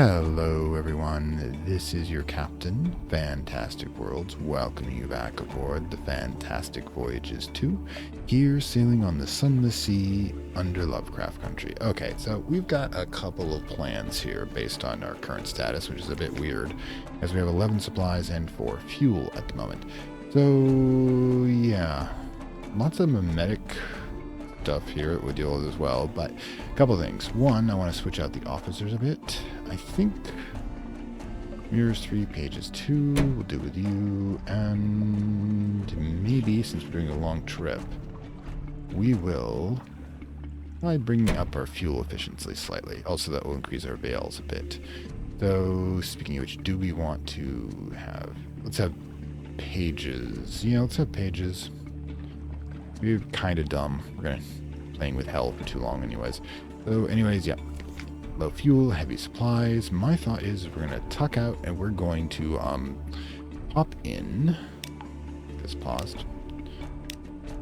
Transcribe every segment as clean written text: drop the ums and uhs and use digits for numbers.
Hello everyone, this is your captain, Fantastic Worlds, welcoming you back aboard the Fantastic Voyages 2, here sailing on the Sunless Sea under Lovecraft Country. Okay, so we've got a couple of plans here based on our current status, which is a bit weird, as we have 11 supplies and 4 fuel at the moment. So, yeah, lots of mimetic stuff here that we'll deal with as well, but a couple of things. One, I want to switch out the officers a bit. I think mirrors 3, pages 2, we'll do with you, and maybe, since we're doing a long trip, we will try bringing up our fuel efficiency slightly. Also, that will increase our bales a bit. So, speaking of which, do we want to have, let's have pages. Yeah, let's have pages. We're kind of dumb. We're going to playing with hell for too long anyways. So anyways, yeah. Low fuel, heavy supplies. My thought is we're going to tuck out and we're going to hop in. This paused.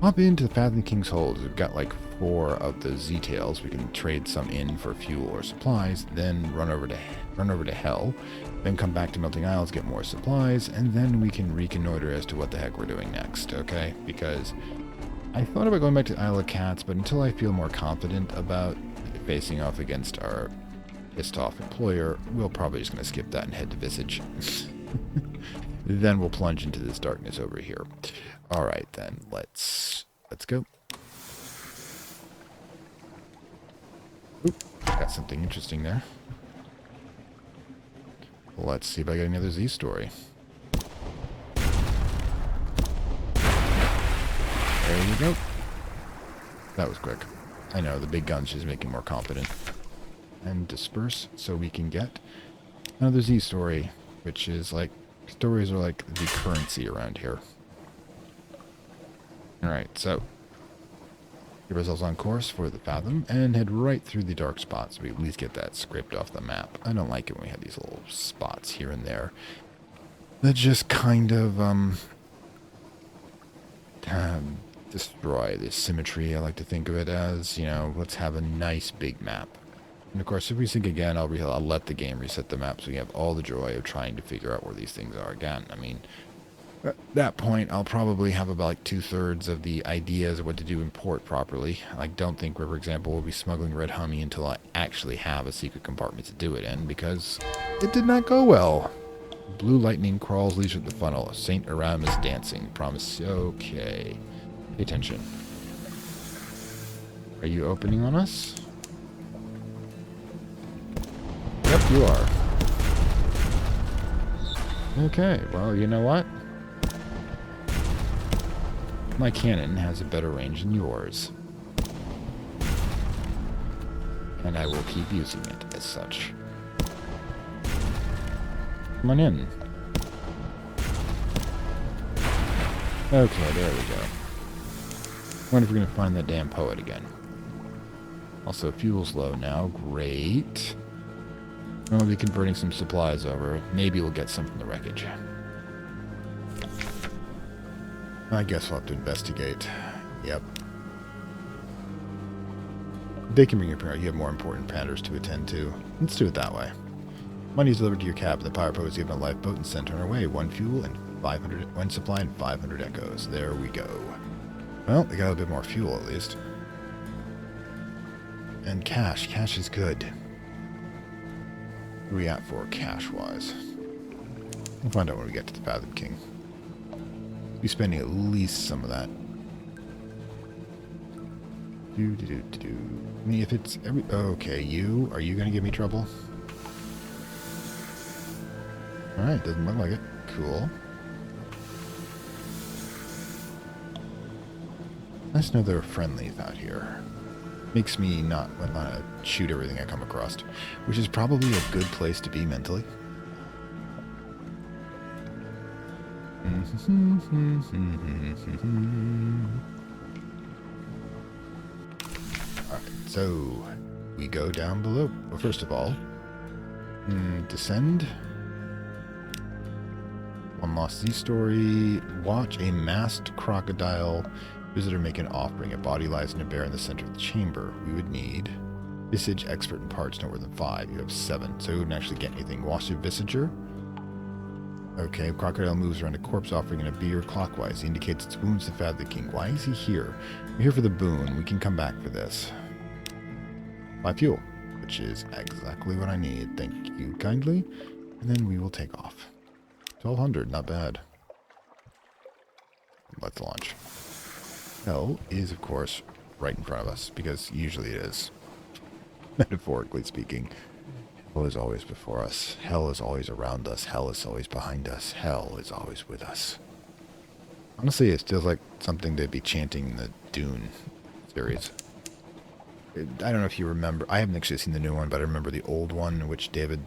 Hop into the Fathom King's hold. We've got like 4 of the Z-tails. We can trade some in for fuel or supplies, then run over to hell, then come back to Melting Isles, get more supplies, and then we can reconnoiter as to what the heck we're doing next, okay? Because I thought about going back to Isle of Cats, but until I feel more confident about facing off against our pissed off employer, we're probably just going to skip that and head to Visage. Then we'll plunge into this darkness over here. Alright then, let's go. Oop, got something interesting there. Let's see if I get another Z story. There you go. That was quick. I know, the big gun's just making more confident. And disperse so we can get another Z story, which is like, stories are like the currency around here. Alright, so keep ourselves on course for the Fathom and head right through the dark spots so we at least get that scraped off the map. I don't like it when we have these little spots here and there that just kind of destroy the symmetry. I like to think of it as, you know, let's have a nice big map. And of course, if we sink again, I'll let the game reset the map so we have all the joy of trying to figure out where these things are again. I mean, at that point, I'll probably have about like 2/3 of the ideas of what to do in port properly. I don't think, for example, we'll be smuggling Red Hummy until I actually have a secret compartment to do it in, because it did not go well. Blue lightning crawls leash at the funnel. Saint Aramis dancing. Promise. Okay. Pay attention. Are you opening on us? Yep, you are. Okay, well, you know what? My cannon has a better range than yours. And I will keep using it as such. Come on in. Okay, there we go. Wonder if we're going to find that damn poet again. Also, fuel's low now. Great. We'll be converting some supplies over. Maybe we'll get some from the wreckage. I guess we'll have to investigate. Yep. They can bring your parent. You have more important matters to attend to. Let's do it that way. Money is delivered to your cabin. The power boat is given a lifeboat and sent on our way. 1 fuel and 500, 1 supply and 500 echoes. There we go. Well, we got a bit more fuel at least. And cash. Cash is good. What are we at for cash-wise? We'll find out when we get to the Fathom King. We'll be spending at least some of that. I mean, if it's every... Okay, you. Are you going to give me trouble? Alright, doesn't look like it. Cool. Nice to know there are friendlies out here. Makes me not want to shoot everything I come across, which is probably a good place to be mentally. Alright, so we go down below. Well, first of all, descend. One lost Z story. Watch a masked crocodile visitor make an offering. A body lies in a bear in the center of the chamber. We would need Visage expert in parts, no more than 5. You have 7, so you wouldn't actually get anything. Washed Visager. Okay, crocodile moves around a corpse offering in a beer clockwise. He indicates its wounds to Fathom King. Why is he here? We're here for the boon. We can come back for this. Buy fuel, which is exactly what I need. Thank you kindly. And then we will take off. 1200, not bad. Let's launch. Hell is, of course, right in front of us, because usually it is. Metaphorically speaking. Hell is always before us. Hell is always around us. Hell is always behind us. Hell is always with us. Honestly, it feels like something to be chanting in the Dune series. I don't know if you remember. I haven't actually seen the new one, but I remember the old one in which David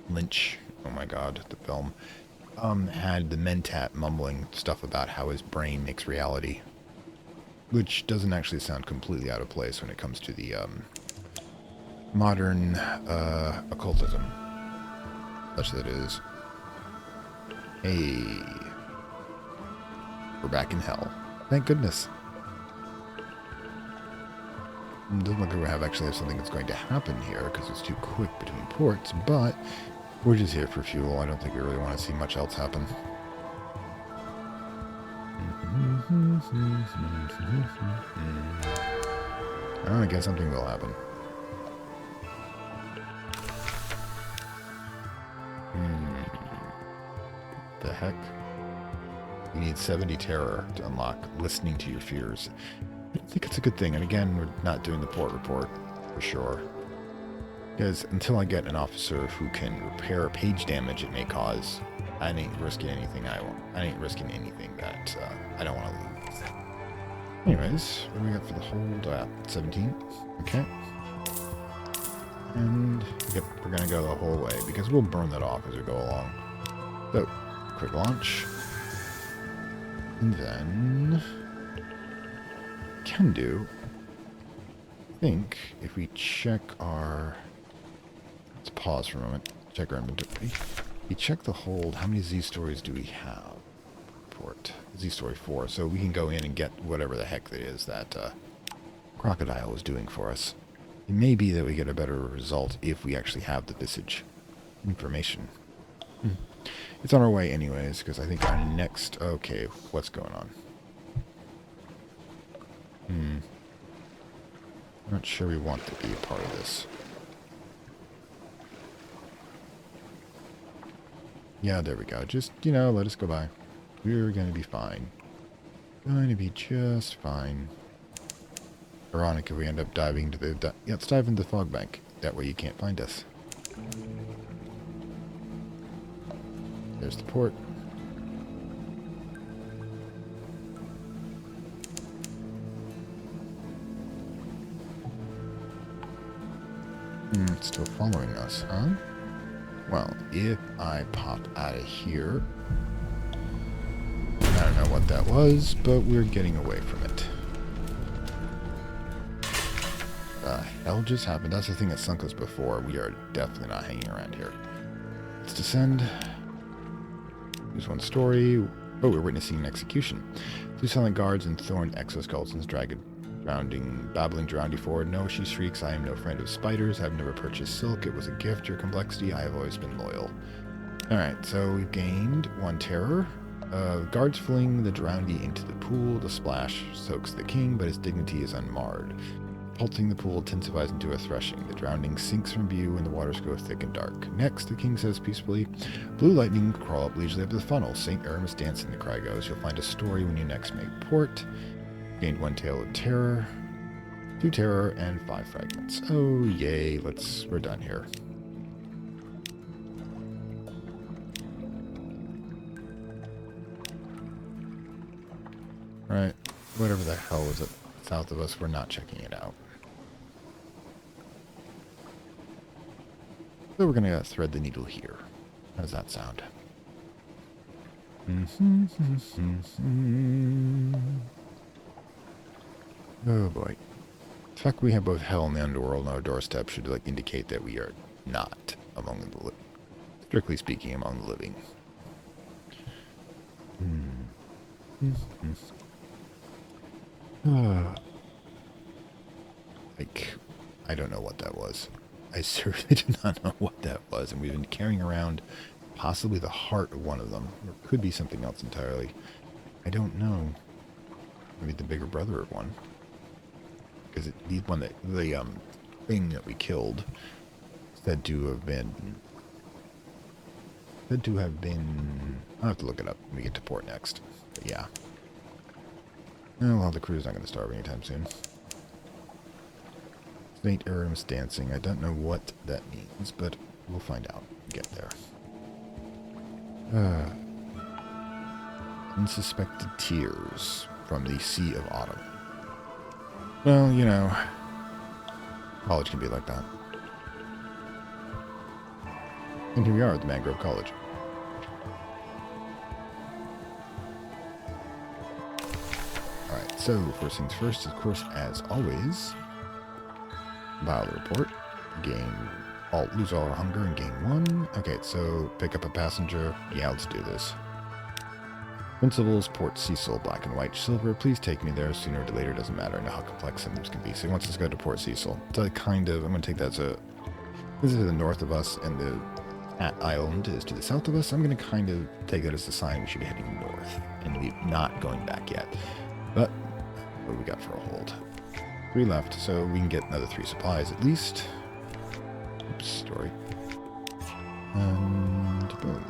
Lynch, oh my god, the film, had the Mentat mumbling stuff about how his brain makes reality. Which doesn't actually sound completely out of place when it comes to the modern occultism, such that it is. Hey, we're back in hell. Thank goodness. It doesn't look like we actually have something that's going to happen here because it's too quick between ports, but we're just here for fuel. I don't think we really want to see much else happen. Oh, I guess something will happen. The heck? You need 70 terror to unlock listening to your fears. I think it's a good thing. And again, we're not doing the port report for sure. Because until I get an officer who can repair page damage it may cause, I ain't risking anything I want. I ain't risking anything that I don't want to lose. Anyways, what do we got for the hold? 17. Okay. And yep, we're gonna go the whole way because we'll burn that off as we go along. So, quick launch. And then can do. I think if we check our, let's pause for a moment. Check our inventory. We check the hold. How many Z stories do we have? Port Z story 4. So we can go in and get whatever the heck it is that crocodile is doing for us. It may be that we get a better result if we actually have the visage information. It's on our way anyways, because I think our next... Okay, what's going on? Not sure we want to be a part of this. Yeah, there we go. Just, you know, let us go by. We're going to be fine. Going to be just fine. Ironic if we end up diving to the... Yeah, let's dive into the fog bank. That way you can't find us. There's the port. It's still following us, huh? Well, if I pop out of here... I don't know what that was, but we're getting away from it. Hell just happened. That's the thing that sunk us before. We are definitely not hanging around here. Let's descend. Here's one story. Oh, we're witnessing an execution. 2 silent guards and thorned exoskeletons babbling Drowndy forward. No, she shrieks, I am no friend of spiders. I've never purchased silk. It was a gift. Your complexity. I have always been loyal. Alright, so we've gained 1 terror. Guards fling the Drowndy into the pool. The splash soaks the king, but his dignity is unmarred. Pulsing the pool intensifies into a threshing. The drowning sinks from view and the waters go thick and dark. Next, the king says peacefully, blue lightning crawl up leisurely up the funnel. St. Erm is dancing, the cry goes. You'll find a story when you next make port. Gained 1 tale of terror, 2 terror, and 5 fragments. Oh, yay. We're done here. Alright, whatever the hell was it south of us, we're not checking it out. So we're going to thread the needle here. How does that sound? Oh boy. The fact we have both hell and the underworld on our doorstep should indicate that we are not among the living. Strictly speaking, among the living. I don't know what that was. I certainly do not know what that was, and we've been carrying around possibly the heart of one of them, or it could be something else entirely. I don't know. Maybe the bigger brother of one, because the one that the thing that we killed said to have been. I'll have to look it up when we get to port next. But yeah. Oh, well, the crew's not going to starve anytime soon. St. Aram's dancing. I don't know what that means, but we'll find out. Get there. Unsuspected tears from the Sea of Autumn. Well, you know, college can be like that. And here we are at the Mangrove College. Alright, so first things first, of course, as always, file the report. Lose all our hunger and gain 1. Okay, so pick up a passenger. Yeah, let's do this. Principals, Port Cecil, black and white, silver. Please take me there sooner or later. Doesn't matter. I know how complex symptoms can be. So he wants us to go to Port Cecil. So I'm going to take that as a... This is to the north of us, and the island is to the south of us. I'm going to kind of take that as a sign we should be heading north, and we're not going back yet. But what do we got for a hold? 3 left, so we can get another 3 supplies at least. Oops, story. And boom.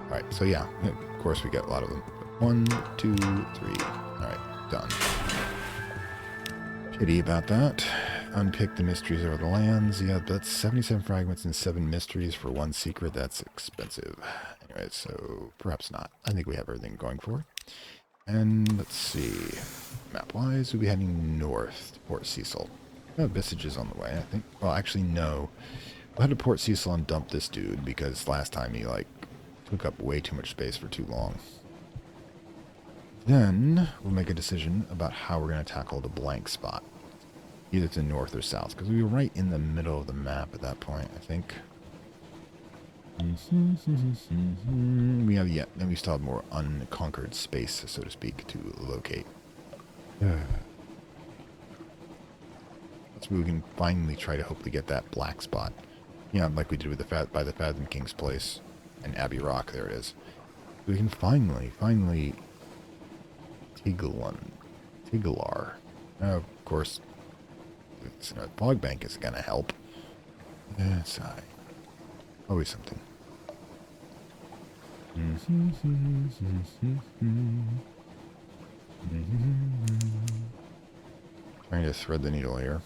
Alright, so yeah, of course we got a lot of them. 1, 2, 3. Alright, done. Pity about that. Unpick the mysteries over the lands. Yeah, that's 77 fragments and 7 mysteries for 1 secret. That's expensive. Anyway, so perhaps not. I think we have everything going for it. And let's see. Map-wise, we'll be heading north to Port Cecil. Bissage is on the way, I think. Well, actually, no. We'll head to Port Cecil and dump this dude, because last time he, took up way too much space for too long. Then, we'll make a decision about how we're going to tackle the blank spot. Either to north or south, because we were right in the middle of the map at that point, I think. We have yet, and we still have more unconquered space, so to speak, to locate. That's where we can finally try to hopefully get that black spot. Yeah, like we did with by the Fathom King's place and Abbey Rock. There it is. We can finally Tiglar. Of course, fog bank is gonna help. That's always something. Trying to thread the needle here.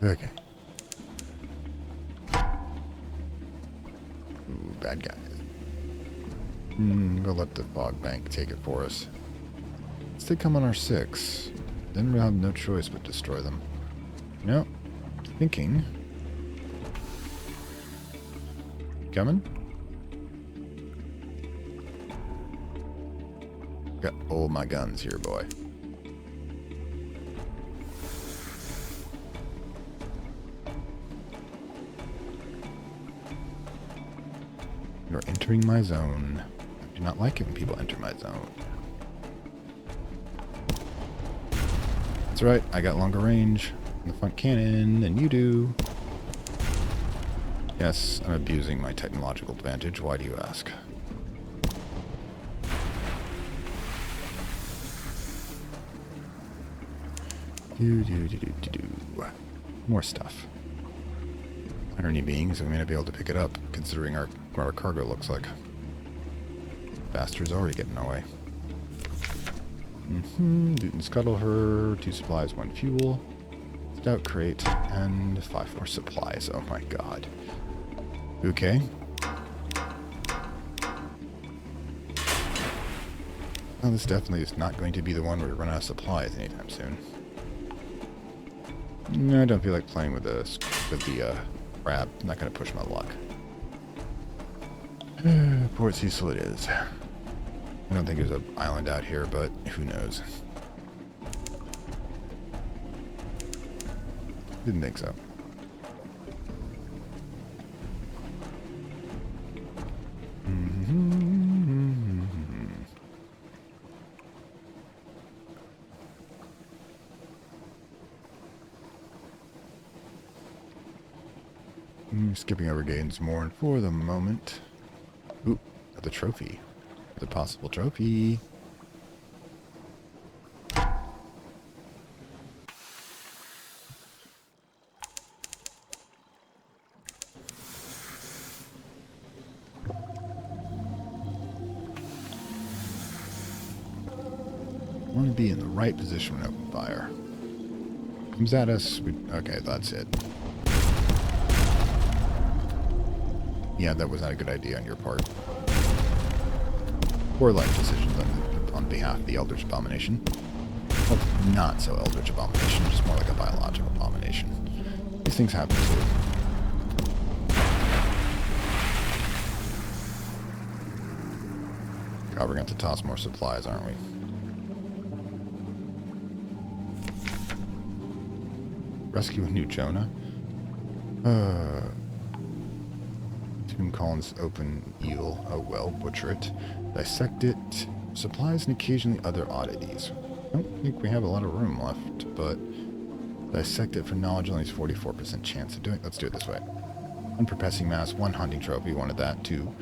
Okay. Ooh, bad guy. We'll let the fog bank take it for us. Once they come on our 6, then we'll have no choice but destroy them. No. Thinking. Coming? Got all my guns here, boy. You're entering my zone. I do not like it when people enter my zone. That's right, I got longer range in the front cannon than you do. Yes, I'm abusing my technological advantage. Why do you ask? More stuff. Irony being, so we may not be able to pick it up, considering what our cargo looks like. Bastards already getting away. Loot and scuttle her. 2 supplies, 1 fuel. Stout crate, and 5 more supplies. Oh my god. Okay. Well, this definitely is not going to be the one where we run out of supplies anytime soon. No, I don't feel like playing with the crab. I'm not going to push my luck. Port Cecil it is. I don't think there's an island out here, but who knows. Didn't think so. skipping over Gainsmore for the moment. Ooh, the trophy. The possible trophy. I want to be in the right position when open fire. Comes at us. Okay, that's it. Yeah, that was not a good idea on your part. Poor life decisions on behalf of the eldritch abomination. Well, not so eldritch abomination, just more like a biological abomination. These things happen too. God, we're going to have to toss more supplies, aren't we? Rescue a new Jonah. Tomb Collins open eel. Oh well, butcher it. Dissect it. Supplies and occasionally other oddities. I don't think we have a lot of room left, but dissect it for knowledge only has 44% chance of doing it. Let's do it this way. One perpessing mass, one hunting trophy, wanted that, two.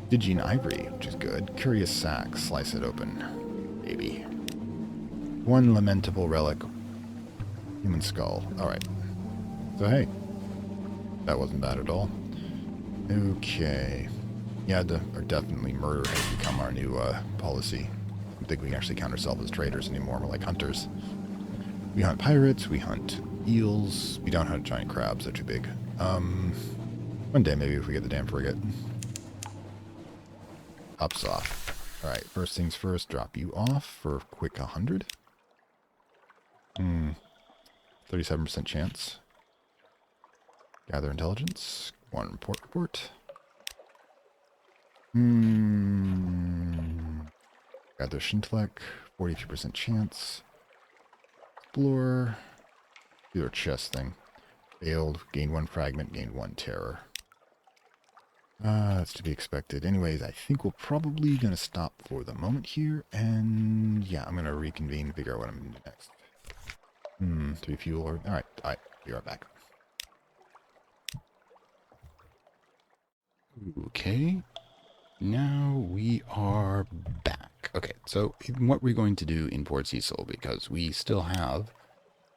Stygian ivory, which is good. Curious sack, slice it open. Maybe. One lamentable relic. Human skull. Alright. So hey. That wasn't bad at all. Okay. Yeah, or definitely murder has become our new policy. I don't think we can actually count ourselves as traders anymore. We're like hunters. We hunt pirates, we hunt eels. We don't hunt giant crabs, they're too big. One day maybe if we get the damn frigate. Ups off. Alright, first things first, drop you off for a quick 100. 37% chance. Gather intelligence. One report. Gather intellect. 42% chance. Explore. Do our chest thing. Failed. Gain one fragment. Gain one terror. That's to be expected. Anyways, I think we're probably going to stop for the moment here. And yeah, I'm going to reconvene, figure out what I'm going to do next. 3 fuel. Alright, be right back. Okay, now we are back. Okay, so what we're going to do in Port Cecil, because we still have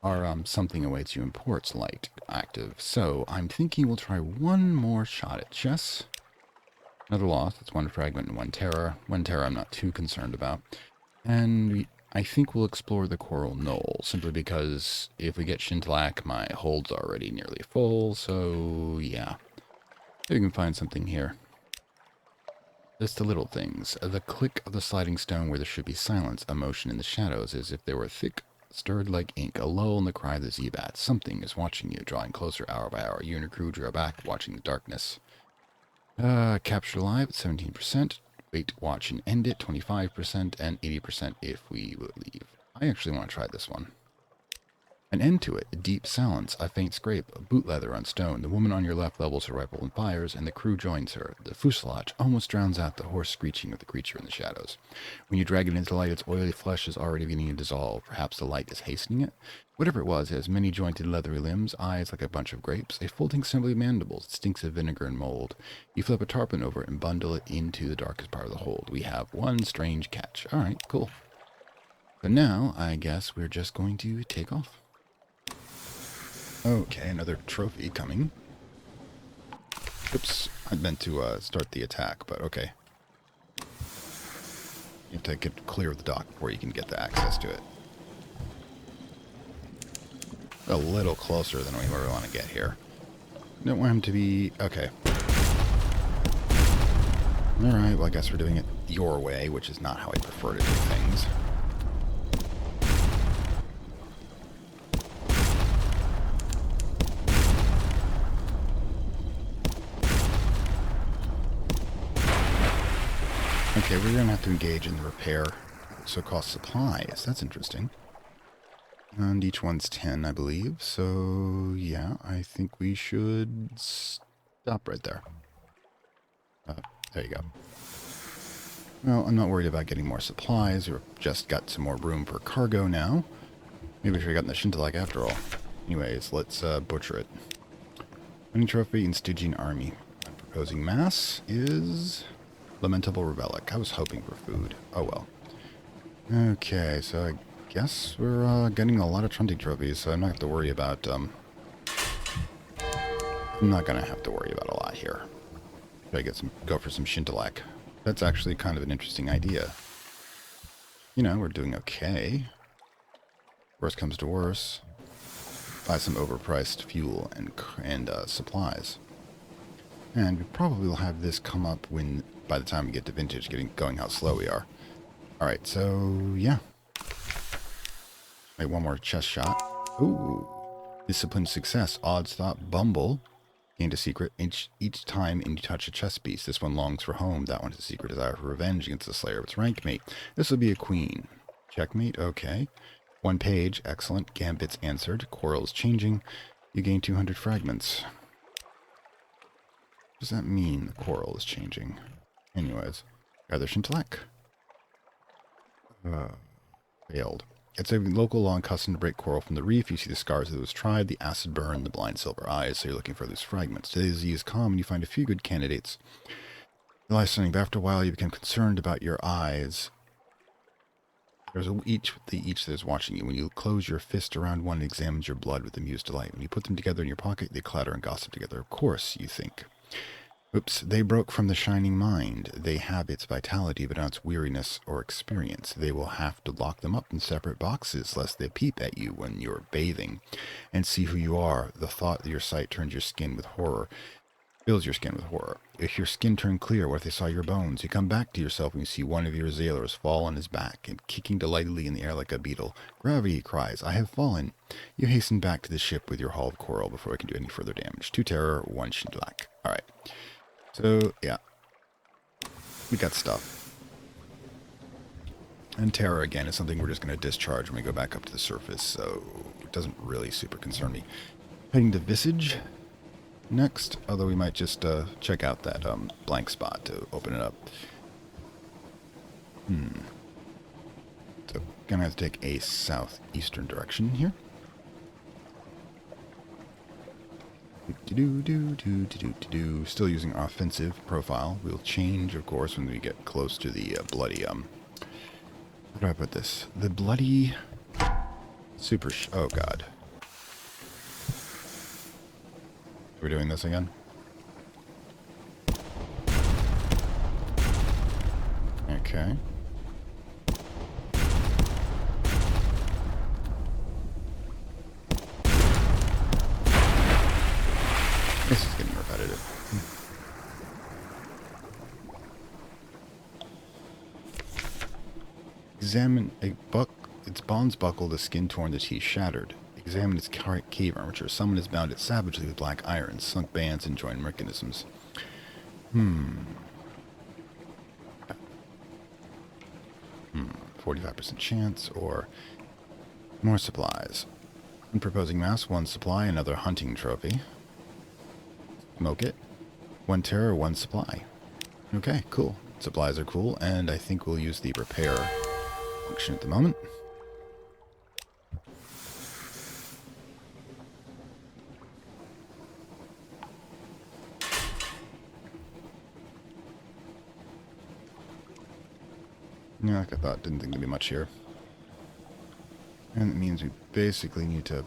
our something awaits you in ports light active. So I'm thinking we'll try one more shot at chess. Another loss. It's one fragment and one terror. One terror I'm not too concerned about. And I think we'll explore the Coral Knoll, simply because if we get Shintalak, my hold's already nearly full, so yeah. Maybe we can find something here. Just the little things. The click of the sliding stone where there should be silence, a motion in the shadows as if they were thick, stirred like ink, a lull in the cry of the Zebat. Something is watching you, drawing closer hour by hour. You and your crew draw back, watching the darkness. Capture alive at 17%. Wait, watch and end it, 25%, and 80% if we leave. I actually want to try this one. An end to it, a deep silence, a faint scrape, a boot leather on stone. The woman on your left levels her rifle and fires, and the crew joins her. The fuselage almost drowns out the hoarse screeching of the creature in the shadows. When you drag it into light, its oily flesh is already beginning to dissolve. Perhaps the light is hastening it. Whatever it was, it has many jointed leathery limbs, eyes like a bunch of grapes, a folding assembly of mandibles. It stinks of vinegar and mold. You flip a tarpaulin over it and bundle it into the darkest part of the hold. We have one strange catch. All right, cool. So now, I guess we're just going to take off. Okay, another trophy coming. Oops, I meant to start the attack, but okay. You have to get clear of the dock before you can get the access to it. A little closer than we really want to get here. Don't want him to be... okay. Alright, well I guess we're doing it your way, which is not how I prefer to do things. Okay, we're going to have to engage in the repair, so-called supplies. That's interesting. And each one's 10, I believe. So, yeah, I think we should stop right there. There you go. Well, I'm not worried about getting more supplies. We've just got some more room for cargo now. Maybe we should have gotten the Shintalak after all. Anyways, let's butcher it. Winning trophy and Stygian army. Proposing mass is lamentable relic. I was hoping for food. Oh well. Okay, so I guess we're getting a lot of hunting trophies, so I'm not have to worry about I'm not gonna have to worry about a lot here. Should I go for some Shintalak? That's actually kind of an interesting idea. You know, we're doing okay. Worst comes to worst, buy some overpriced fuel and supplies. And we probably will have this come up by the time we get to vintage, going how slow we are. Alright, so yeah. Wait, one more chest shot. Ooh. Disciplined success. Odds thought Bumble. Gained a secret each time and you touch a chess piece. This one longs for home. That one has a secret desire for revenge against the slayer of its rank mate. This will be a queen. Checkmate, okay. 1 page, excellent. Gambits answered. Quarrels changing. You gain 200 fragments. What does that mean, the quarrel is changing? Anyways, gather Shintalak. Failed. It's a local law and custom to break coral from the reef. You see the scars that was tried, the acid burn, the blind silver eyes, so you're looking for those fragments. Today's Z is calm and you find a few good candidates. The life stunning, but after a while you become concerned about your eyes. There's each that is watching you. When you close your fist around one, it examines your blood with amused delight. When you put them together in your pocket, they clatter and gossip together. Of course, you think. Oops, they broke from the shining mind. They have its vitality, but not its weariness or experience. They will have to lock them up in separate boxes, lest they peep at you when you're bathing, and see who you are. The thought that your sight turns your skin with horror, fills your skin with horror. If your skin turned clear, what if they saw your bones? You come back to yourself when you see one of your sailors fall on his back and kicking delightedly in the air like a beetle. Gravity cries, I have fallen. You hasten back to the ship with your haul of coral before I can do any further damage. 2 terror, 1 Shintalak. Alright. So, yeah. We got stuff. And terror, again, is something we're just going to discharge when we go back up to the surface, so it doesn't really super concern me. Heading to Visage next, although we might just check out that blank spot to open it up. So, gonna have to take a southeastern direction here. Still using offensive profile. We'll change, of course, when we get close to the bloody, how do I put this? The bloody oh god. We're doing this again? Okay. This is getting repetitive. Examine its bonds buckled, the skin torn, the teeth shattered. Examine its cave armature. Someone has bound it savagely with black iron, sunk bands and joined mechanisms. 45% chance, or more supplies. I'm proposing mass, 1 supply, another hunting trophy. Smoke it. 1 terror, 1 supply. Okay, cool. Supplies are cool, and I think we'll use the repair function at the moment. Yeah, like I thought, didn't think there'd be much here. And it means we basically need to...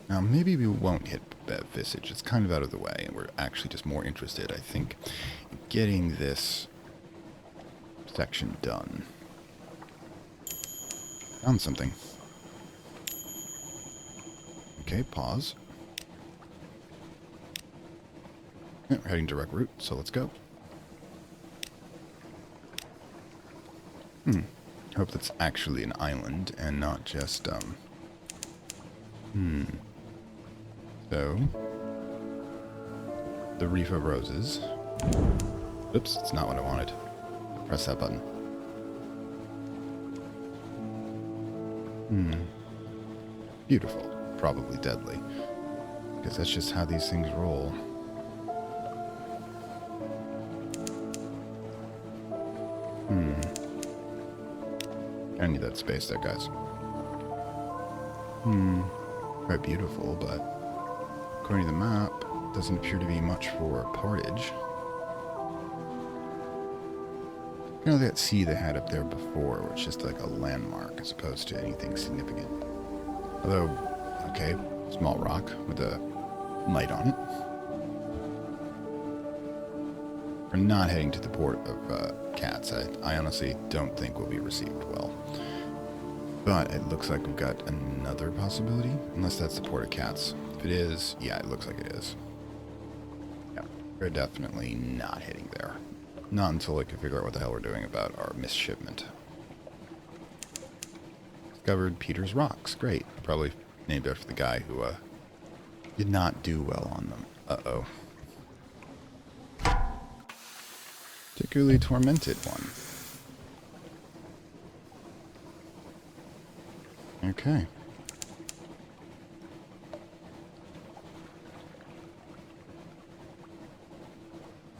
Now, maybe we won't hit that Visage. It's kind of out of the way, and we're actually just more interested, I think, in getting this section done. Found something. Okay, pause. Yeah, we're heading direct route, so let's go. Hope that's actually an island and not just, So, the Reef of Roses. Oops, it's not what I wanted. Press that button. Beautiful. Probably deadly. Because that's just how these things roll. I need that space there, guys. Quite beautiful, but according to the map, doesn't appear to be much for portage. You know that sea they had up there before, which is just like a landmark as opposed to anything significant. Although, okay, small rock with a light on it. We're not heading to the port of Cats. I honestly don't think we'll be received well. But it looks like we've got another possibility, unless that's the port of Cats. If it is, yeah, it looks like it is. Yeah, we're definitely not heading there. Not until we can figure out what the hell we're doing about our misshipment. Discovered Peter's Rocks. Great. Probably named after the guy who did not do well on them. Uh-oh. Particularly tormented one. Okay.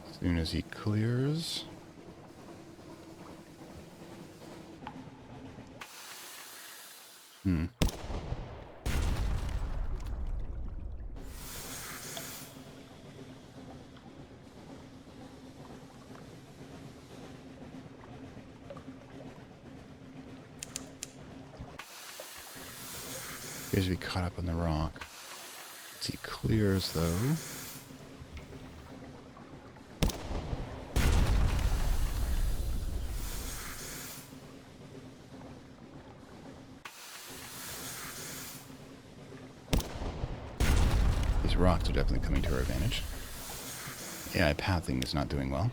As soon as he clears. Appears to be caught up on the rock. As he clears, though. These rocks are definitely coming to our advantage. AI pathing is not doing well.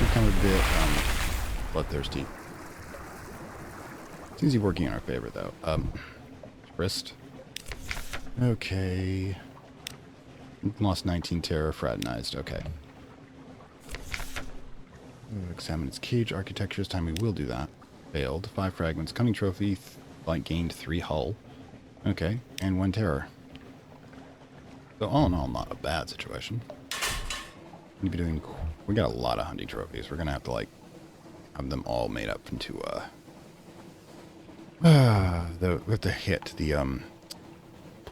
Become a bit bloodthirsty. Seems to be working in our favor, though. Wrist. Okay. Lost 19 terror, fraternized. Okay. Examine its cage architecture. This time we will do that. Failed. 5 fragments. Cunning trophy. Gained 3 hull. Okay. And 1 terror. So all in all, not a bad situation. We'll be doing... We got a lot of hunting trophies. We're gonna have to like have them all made up into we have to hit the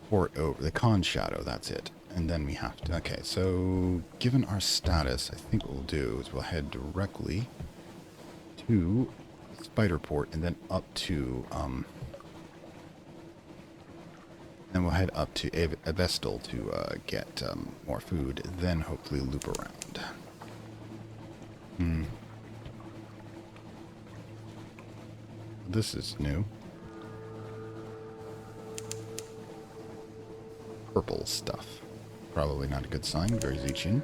port over the con shadow. That's it, and then we have to. Okay, so given our status, I think what we'll do is we'll head directly to Spiderport and then up to then we'll head up to Avestal to get more food. Then hopefully loop around. This is new. Purple stuff. Probably not a good sign. Very Zechian.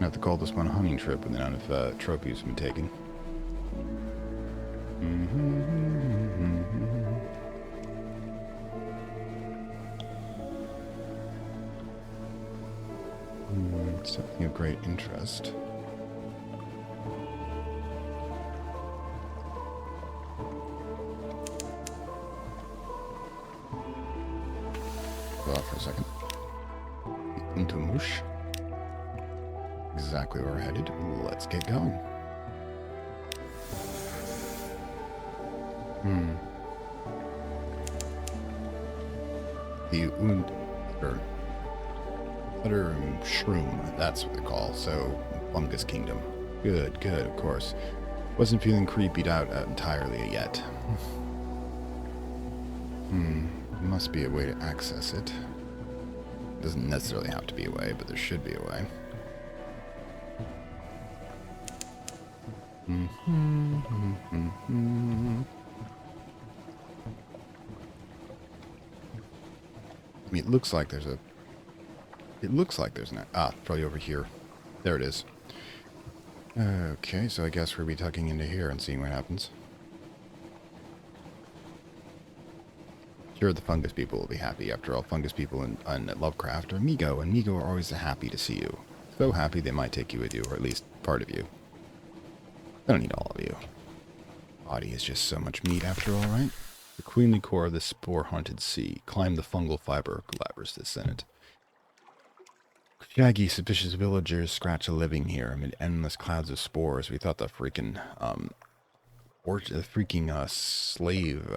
I have to call this one a hunting trip when the amount of trophies have been taken. Something of great interest. Go out for a second. Into Mush. Exactly where we're headed. Let's get going. The Utter Shroom, that's what they call. So, Fungus Kingdom. Good, good, of course. Wasn't feeling creeped out entirely yet. Must be a way to access it. Doesn't necessarily have to be a way, but there should be a way. I mean, it looks like there's an... probably over here. There it is. Okay, so I guess we'll be tucking into here and seeing what happens. Sure, the fungus people will be happy. After all, fungus people in Lovecraft are Migo, and Migo are always happy to see you. So happy they might take you with you, or at least part of you. I don't need all of you. Body is just so much meat after all, right? The queenly core of the spore-haunted sea. Climb the fungal fiber, Galabras descendant. Shaggy, suspicious villagers scratch a living here amid endless clouds of spores. We thought the freaking, slave,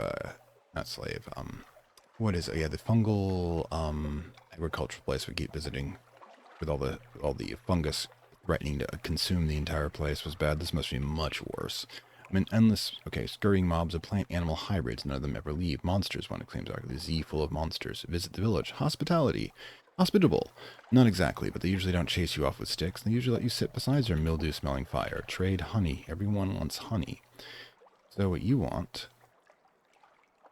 not slave, what is it? Yeah, the fungal, agricultural place we keep visiting with all the fungus threatening to consume the entire place was bad. This must be much worse. I mean, endless, scurrying mobs of plant-animal hybrids. None of them ever leave. Monsters, one claims, are the Z full of monsters. Visit the village. Hospitality. Hospitable. Not exactly, but they usually don't chase you off with sticks. They usually let you sit beside their mildew-smelling fire. Trade honey. Everyone wants honey. So what you want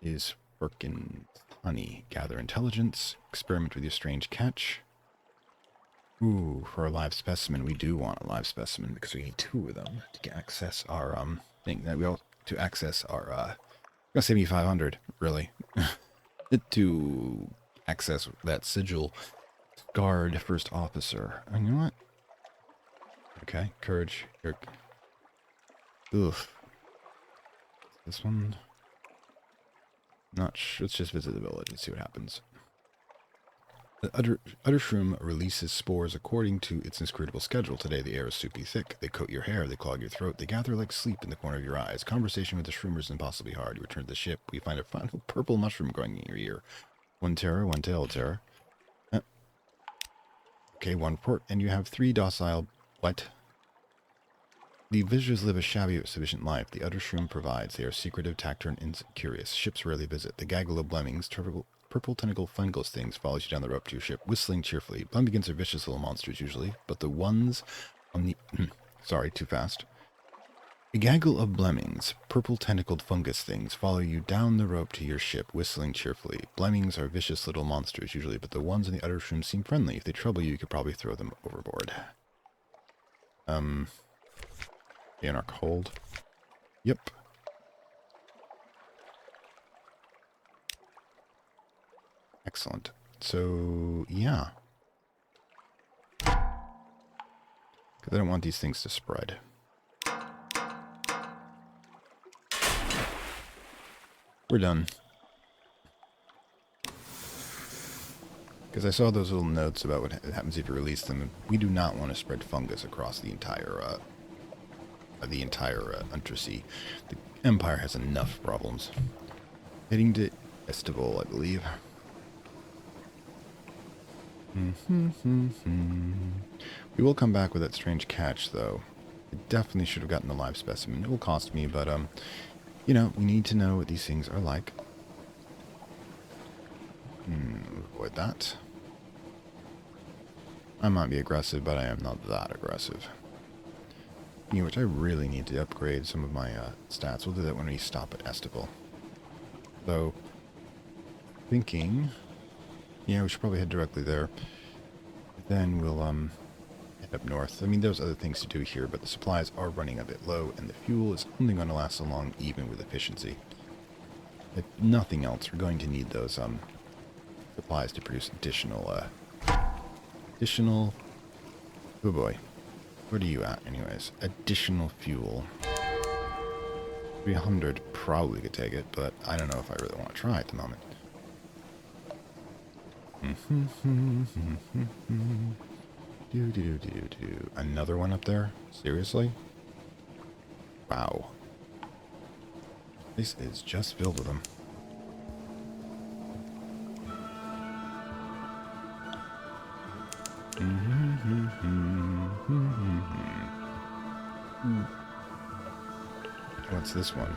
is frickin' honey. Gather intelligence. Experiment with your strange catch. Ooh, for a live specimen, we do want a live specimen because we need 2 of them to access our thing. That we all to access our gonna save me 500, really, to access that sigil. Guard first officer. And you know what? Okay, courage. Oof. This one. Not sure. Let's just visit the village and see what happens. The Uddershroom releases spores according to its inscrutable schedule. Today the air is soupy thick. They coat your hair, they clog your throat, they gather like sleep in the corner of your eyes. Conversation with the shroomers is impossibly hard. You return to the ship, we find a final purple mushroom growing in your ear. 1 terror, 1 tail terror. Okay, 1 port, and you have 3 docile... What? The visitors live a shabby but sufficient life. The Uddershroom provides. They are secretive, taciturn, and curious. Ships rarely visit. The gaggle of Blemmings, purple tentacle fungus things, follows you down the rope to your ship, whistling cheerfully. Blemmings are vicious little monsters usually, but the ones on the... sorry, too fast. A gaggle of Blemmings, purple tentacled fungus things, follow you down the rope to your ship, whistling cheerfully. Blemmings are vicious little monsters usually, but the ones in the Uddershroom seem friendly. If they trouble you, you could probably throw them overboard. In our cold. Yep. Excellent. So, yeah. Because I don't want these things to spread. We're done. Because I saw those little notes about what happens if you release them. We do not want to spread fungus across the entire Undersea. The Empire has enough problems. Heading to Estival, I believe. We will come back with that strange catch, though. I definitely should have gotten the live specimen. It will cost me, but, you know, we need to know what these things are like. Avoid that. I might be aggressive, but I am not that aggressive. Which I really need to upgrade some of my stats. We'll do that when we stop at Estival. So, thinking... Yeah, we should probably head directly there. Then we'll head up north. I mean, there's other things to do here, but the supplies are running a bit low, and the fuel is only going to last so long, even with efficiency. If nothing else, we're going to need those supplies to produce additional... Oh boy. What are you at, anyways? Additional fuel. 300 probably could take it, but I don't know if I really want to try at the moment. Another one up there? Seriously? Wow. This is just filled with them. What's this one?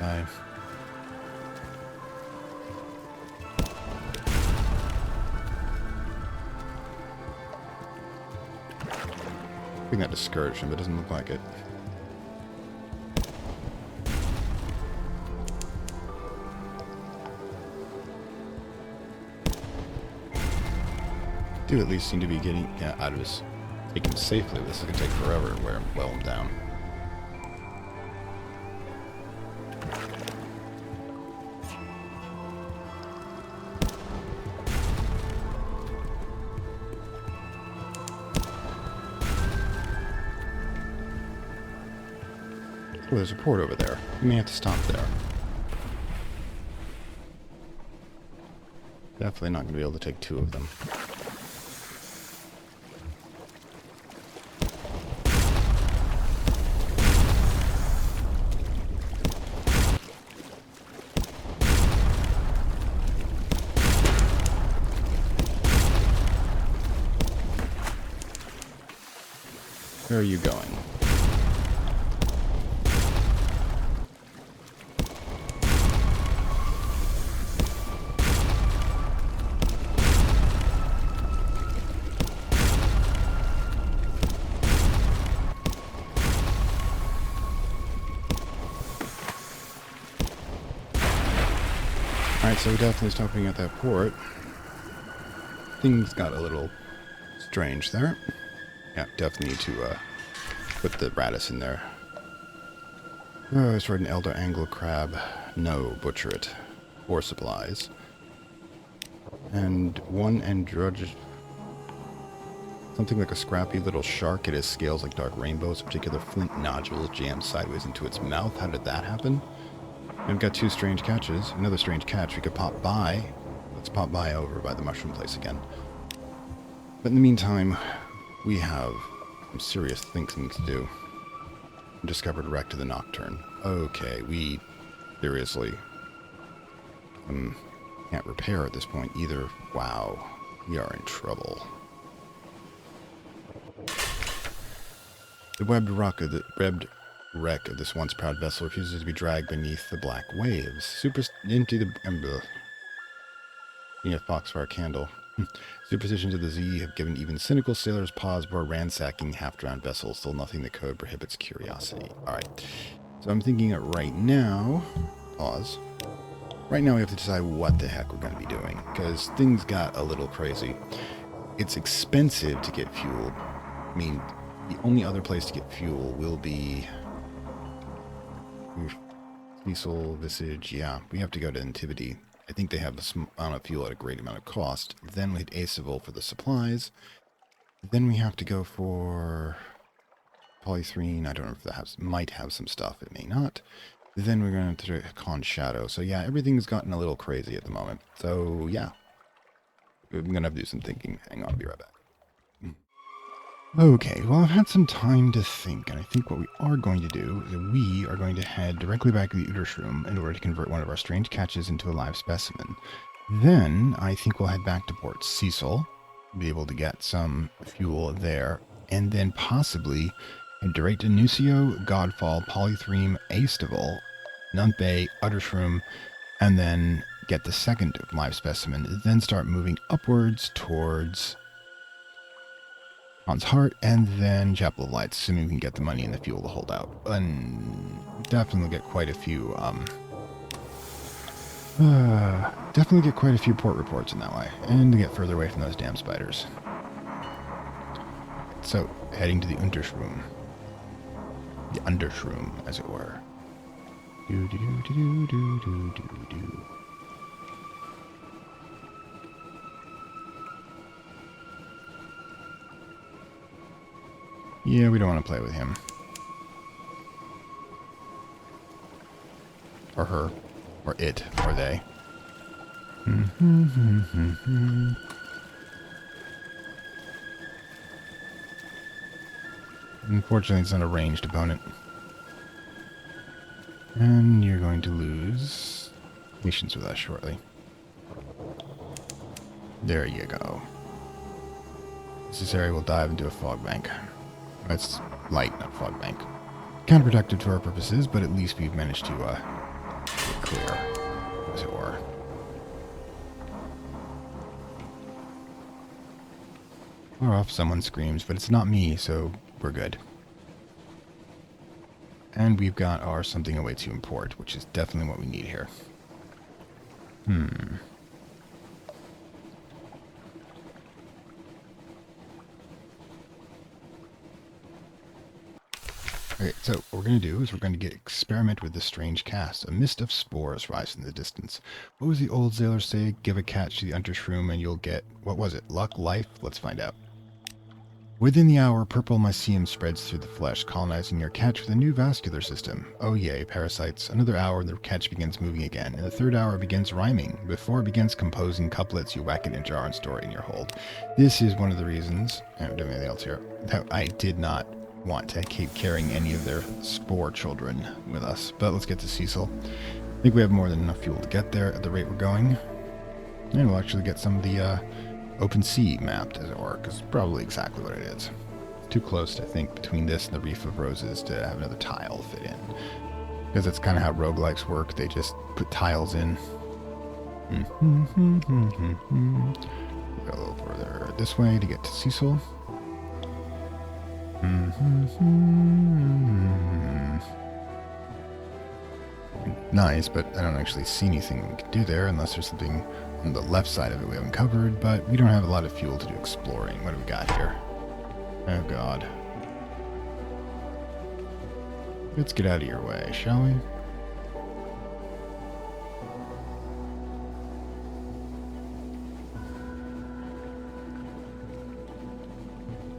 Bye. I think that discouraged him, but it doesn't look like it. Dude at least seem to be getting out of his... Take him safely. This is going to take forever to well him down. Oh, there's a port over there. We may have to stop there. Definitely not going to be able to take two of them. Where are you going? Alright, so we're definitely stopping at that port. Things got a little strange there. Yeah, definitely need to put the radius in there. Oh, I just read an elder angler crab. No, butcher it. 4 supplies. And one androgynous... something like a scrappy little shark. It has scales like dark rainbows. Particular flint nodules jammed sideways into its mouth. How did that happen? And we've got 2 strange catches. Another strange catch. We could pop by. Let's pop by over by the mushroom place again. But in the meantime, we have some serious thinking to do. Discovered wreck to the Nocturne. Okay, we seriously can't repair at this point either. Wow, we are in trouble. The webbed wreck of this once proud vessel refuses to be dragged beneath the black waves. Empty the need a foxfire candle. Superstitions of the Z have given even cynical sailors pause before ransacking half-drowned vessels. Still nothing the code prohibits curiosity. Alright. So I'm thinking that right now... Pause. Right now we have to decide what the heck we're going to be doing. Because things got a little crazy. It's expensive to get fuel. I mean, the only other place to get fuel will be... Cecil, Visage, yeah. We have to go to Antiquity. I think they have a small amount of fuel at a great amount of cost. Then we hit Aceville for the supplies. Then we have to go for polythrene. I don't know if that might have some stuff. It may not. Then we're going to Con Shadow. So yeah, everything's gotten a little crazy at the moment. So yeah, I'm going to have to do some thinking. Hang on, I'll be right back. Okay, well, I've had some time to think, and I think what we are going to do is we are going to head directly back to the Utershroom in order to convert one of our strange catches into a live specimen. Then, I think we'll head back to Port Cecil, be able to get some fuel there, and then possibly head direct to Nucio, Godfall, Polythreme, Aceville, Nunt Bay, Uttershroom, and then get the second live specimen, then start moving upwards towards... Hans Heart, and then Chapel of Lights, assuming we can get the money and the fuel to hold out. And definitely get quite a few, port reports in that way, and to get further away from those damn spiders. So, heading to the Untershroom. The Undershroom, as it were. Do-do-do-do-do-do-do-do. Yeah, we don't want to play with him. Or her. Or it. Or they. Unfortunately, it's not a ranged opponent. And you're going to lose patience with us shortly. There you go. This area will dive into a fog bank. That's light, not fog bank. Counterproductive to our purposes, but at least we've managed to get clear, as it were. Far off, someone screams, but it's not me, so we're good. And we've got our something awaits you in port, which is definitely what we need here. Okay, so what we're going to do is we're going to experiment with this strange cast. A mist of spores rise in the distance. What was the old sailor say? Give a catch to the Untershroom and you'll get, what was it, luck, life? Let's find out. Within the hour, purple mycelium spreads through the flesh, colonizing your catch with a new vascular system. Oh yay, parasites. Another hour, the catch begins moving again. In the third hour, it begins rhyming. Before it begins composing couplets, you whack it in a jar and store it in your hold. This is one of the reasons, I haven't done anything else here, that I did not want to keep carrying any of their spore children with us. But let's get to Cecil. I think we have more than enough fuel to get there at the rate we're going. And we'll actually get some of the open sea mapped, as it were, because it's probably exactly what it is. It's too close, I think, between this and the Reef of Roses to have another tile fit in. Because that's kind of how roguelikes work. They just put tiles in. Go a little further this way to get to Cecil. Nice, but I don't actually see anything we can do there unless there's something on the left side of it we haven't covered, but we don't have a lot of fuel to do exploring. What do we got here? Oh god. Let's get out of your way, shall we?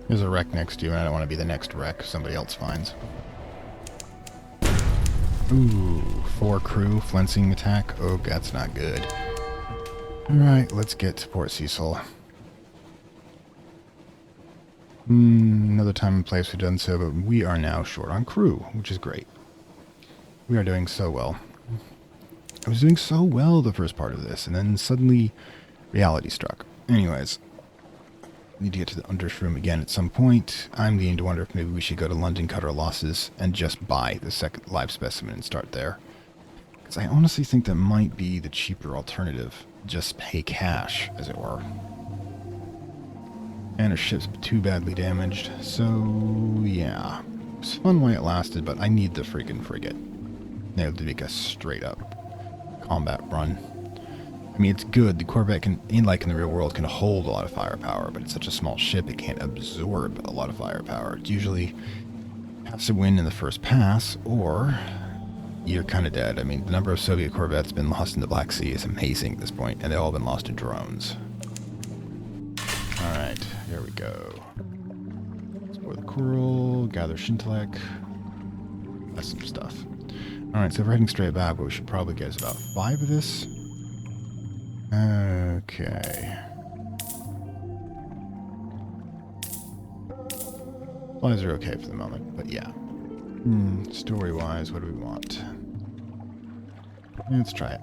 There's a wreck next to you, and I don't want to be the next wreck somebody else finds. Ooh, 4 crew, flensing attack. Oh, that's not good. Alright, let's get to Port Cecil. Another time and place we've done so, but we are now short on crew, which is great. We are doing so well. I was doing so well the first part of this, and then suddenly reality struck. Anyways, need to get to the Undershroom again at some point. I'm beginning to wonder if maybe we should go to London, cut our losses, and just buy the second live specimen and start there. Because I honestly think that might be the cheaper alternative. Just pay cash, as it were. And our ship's too badly damaged, so yeah. It was fun while it lasted, but I need the friggin' frigate. Now to make a straight up combat run. I mean, it's good. The Corvette can, like in the real world, can hold a lot of firepower, but it's such a small ship it can't absorb a lot of firepower. It usually has to win in the first pass, or you're kind of dead. I mean, the number of Soviet Corvettes been lost in the Black Sea is amazing at this point, and they've all been lost to drones. Alright, here we go. Explore the coral, gather Shintalek. That's some stuff. Alright, so if we're heading straight back, what we should probably get is about 5 of this. Okay. Supplies are okay for the moment, but yeah. Story-wise, what do we want? Let's try it.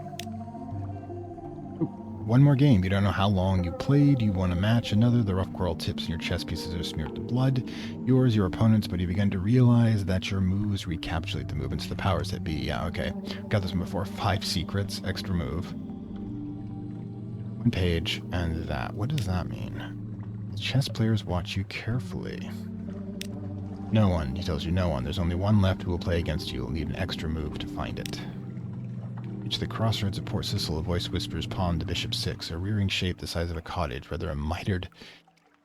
Ooh, one more game. You don't know how long you played. You want to match another. The rough coral tips and your chess pieces are smeared with blood. Yours, your opponent's, but you begin to realize that your moves recapitulate the movements of the powers that be. Yeah, okay. Got this one before. 5 secrets, extra move. 1 page, and that. What does that mean? Chess players watch you carefully. No one, he tells you, no one. There's only one left who will play against you. You'll need an extra move to find it. Reach the crossroads of Port Cecil, a voice whispers, pawn to bishop 6, a rearing shape the size of a cottage, rather a mitred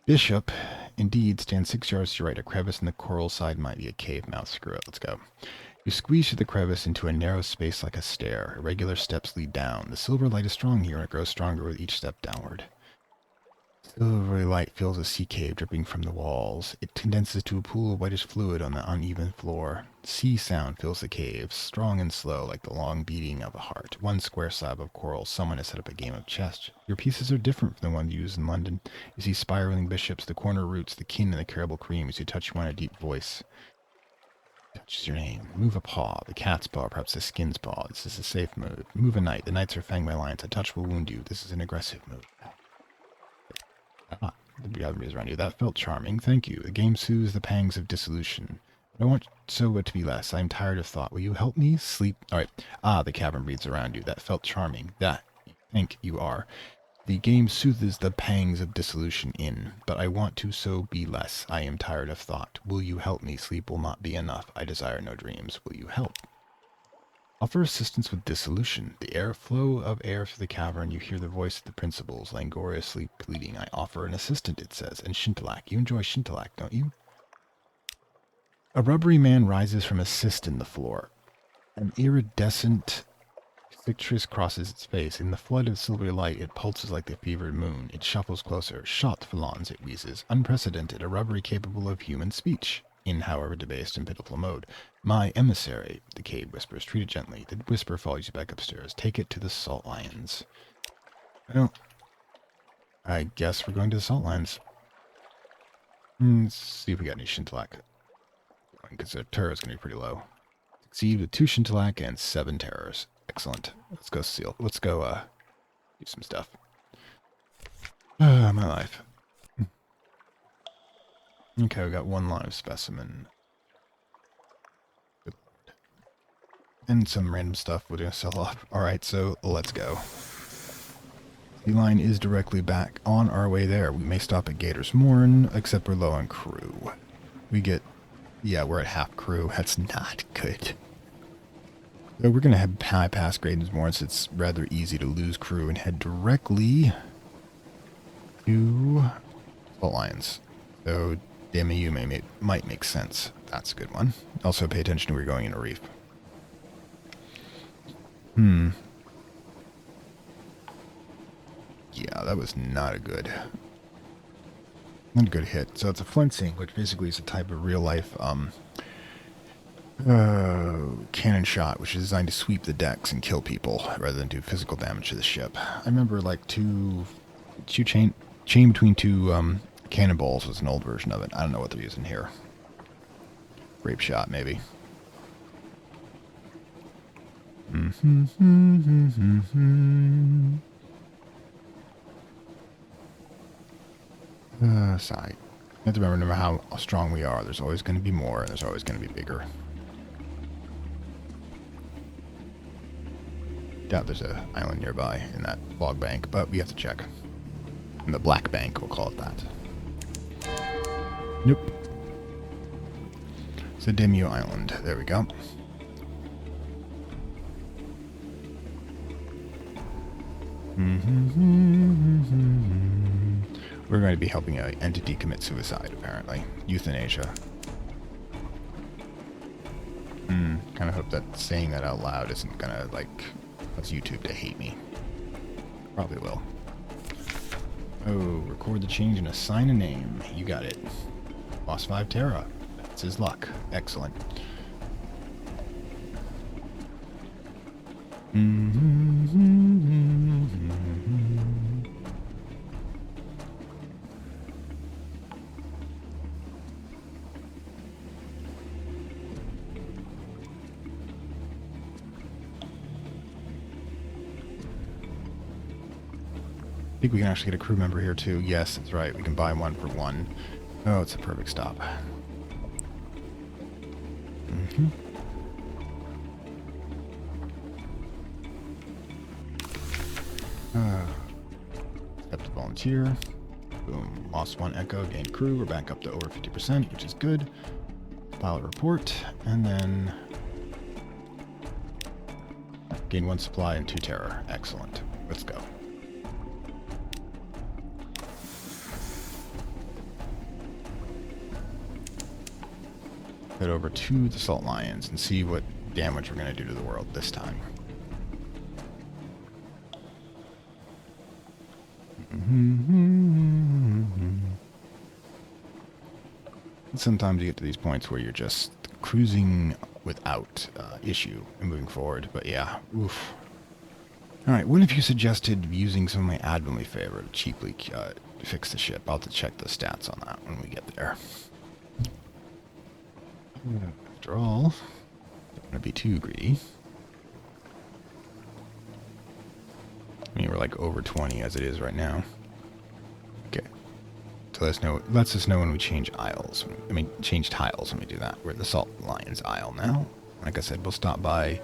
bishop. Indeed, stands 6 yards to your right. A crevice in the coral side might be a cave mouth. Screw it, let's go. You squeeze through the crevice into a narrow space like a stair. Irregular steps lead down. The silver light is strong here, and it grows stronger with each step downward. Silvery light fills a sea cave dripping from the walls. It condenses to a pool of whitish fluid on the uneven floor. Sea sound fills the cave, strong and slow like the long beating of a heart. 1 square slab of coral. Someone has set up a game of chess. Your pieces are different from the ones used in London. You see spiraling bishops, the corner roots, the king, and the caramel cream. As you touch one, a deep voice touches your name. Move a paw, the cat's paw, perhaps the skin's paw. This is a safe move. Move a knight. The knights are fanged by lions. A touch will wound you. This is an aggressive move. The gathering is around you. That felt charming. Thank you. The game soothes the pangs of dissolution. I don't want so to be less. I am tired of thought. Will you help me sleep? All right. The cavern breathes around you. That felt charming. That, think you are. The game soothes the pangs of dissolution in, but I want to so be less. I am tired of thought. Will you help me? Sleep will not be enough. I desire no dreams. Will you help? Offer assistance with dissolution. The airflow of air through the cavern. You hear the voice of the principals, languorously pleading. I offer an assistant, it says. And Shintalek. You enjoy Shintalek, don't you? A rubbery man rises from a cyst in the floor. An iridescent Citrus crosses its face. In the flood of silvery light, it pulses like the fevered moon. It shuffles closer. Shot falons, it wheezes. Unprecedented, a rubbery capable of human speech. In, however, debased and pitiful mode. My emissary, the cave whispers. Treat it gently. The whisper follows you back upstairs. Take it to the salt lions. Well, I guess we're going to the salt lions. Let's see if we got any Shintalak. Because their terror is going to be pretty low. Succeed with 2 Shintalak and 7 terrors. Excellent. Let's go seal. Let's go do some stuff. My life. Okay, we got 1 live specimen. Good Lord. And some random stuff we're going to sell off. Alright, so let's go. The line is directly back on our way there. We may stop at Gator's Morn, except we're low on crew. We get... Yeah, we're at half crew. That's not good. So we're going to have high pass Graydon's Morn, so it's rather easy to lose crew and head directly to Salt Lions. So DMU might make sense. That's a good one. Also pay attention to where you're going in a reef. Yeah, that was not a good hit. So it's a flinching, which basically is a type of real life cannon shot, which is designed to sweep the decks and kill people rather than do physical damage to the ship. I remember like chain between 2 cannonballs was an old version of it. I don't know what they're using here. Grape shot, maybe. Sigh. You have to remember no matter how strong we are, there's always going to be more, and there's always going to be bigger. Doubt there's an island nearby in that log bank, but we have to check. In the black bank, we'll call it that. Nope. It's a Demu Island. There we go. We're going to be helping an entity commit suicide, apparently. Euthanasia. Kind of hope that saying that out loud isn't going to, like, cause YouTube to hate me. Probably will. Oh, record the change and assign a name. You got it. Lost 5 Terra. That's his luck. Excellent. I think we can actually get a crew member here too. Yes, that's right. We can buy 1 for 1. Oh, it's a perfect stop. Step to volunteer. Boom. Lost 1 echo, gained crew. We're back up to over 50%, which is good. Pilot report, and then gain 1 supply and 2 terror. Excellent. Let's go. Head over to the Salt Lions and see what damage we're going to do to the world this time. Sometimes you get to these points where you're just cruising without issue and moving forward, but yeah, oof. Alright, what if you suggested using some of my admirably favored cheaply fix the ship? I'll have to check the stats on that when we get there. After all, don't want to be too greedy. I mean, we're like over 20 as it is right now. Okay. So lets us know when we change aisles. I mean, change tiles when we do that. We're at the Salt Lions aisle now. Like I said, we'll stop by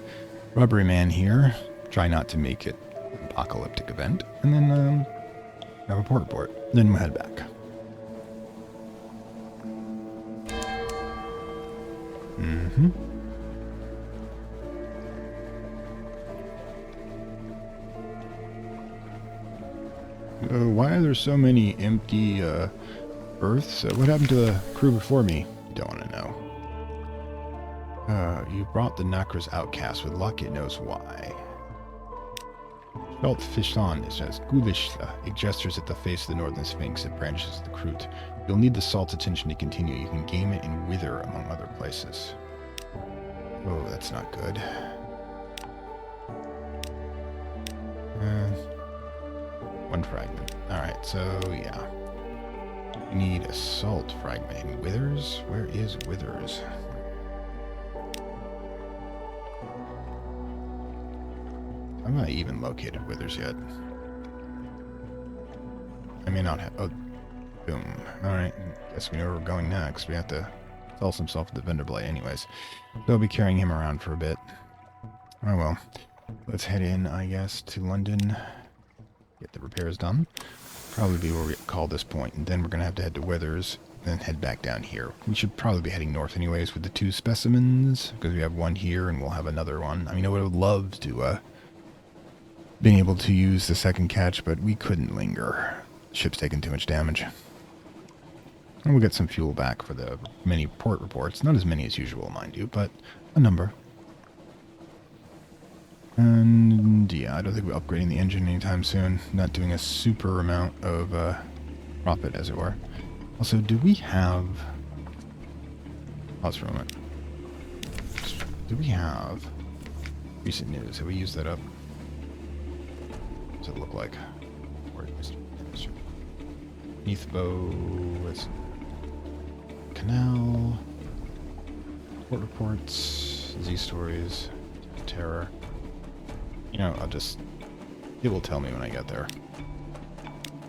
Rubbery Man here. Try not to make it an apocalyptic event. And then have a port report. Then we'll head back. Why are there so many empty berths? What happened to the crew before me? You don't want to know. You brought the Nakra's outcast. With luck, it knows why. Felt fished on, it says. Gulishla. It gestures at the face of the northern sphinx. It branches the Kroot. You'll need the salt's attention to continue. You can game it in Wither, among other places. Oh, that's not good. One fragment. Alright, so yeah. We need a salt fragment in Withers. Where is Withers? I'm not even located Withers yet. I may not have... Oh, boom. Alright, guess we know where we're going next. We have to sell some stuff at the vendor blade anyways. So I'll be carrying him around for a bit. Oh well. Let's head in, I guess, to London. Get the repairs done. Probably be where we call this point. And then we're going to have to head to Withers. Then head back down here. We should probably be heading north anyways with the 2 specimens. Because we have one here and we'll have another one. I mean, I would have loved to... been able to use the second catch, but we couldn't linger. The ship's taking too much damage. And we'll get some fuel back for the many port reports. Not as many as usual, mind you, but a number. And yeah, I don't think we're upgrading the engine anytime soon. Not doing a super amount of profit, as it were. Also, do we have... Pause for a moment. Do we have recent news? Have we used that up? What does it look like? Neathbow, Canal, Port Reports, Z Stories, Terror. You know, it will tell me when I get there.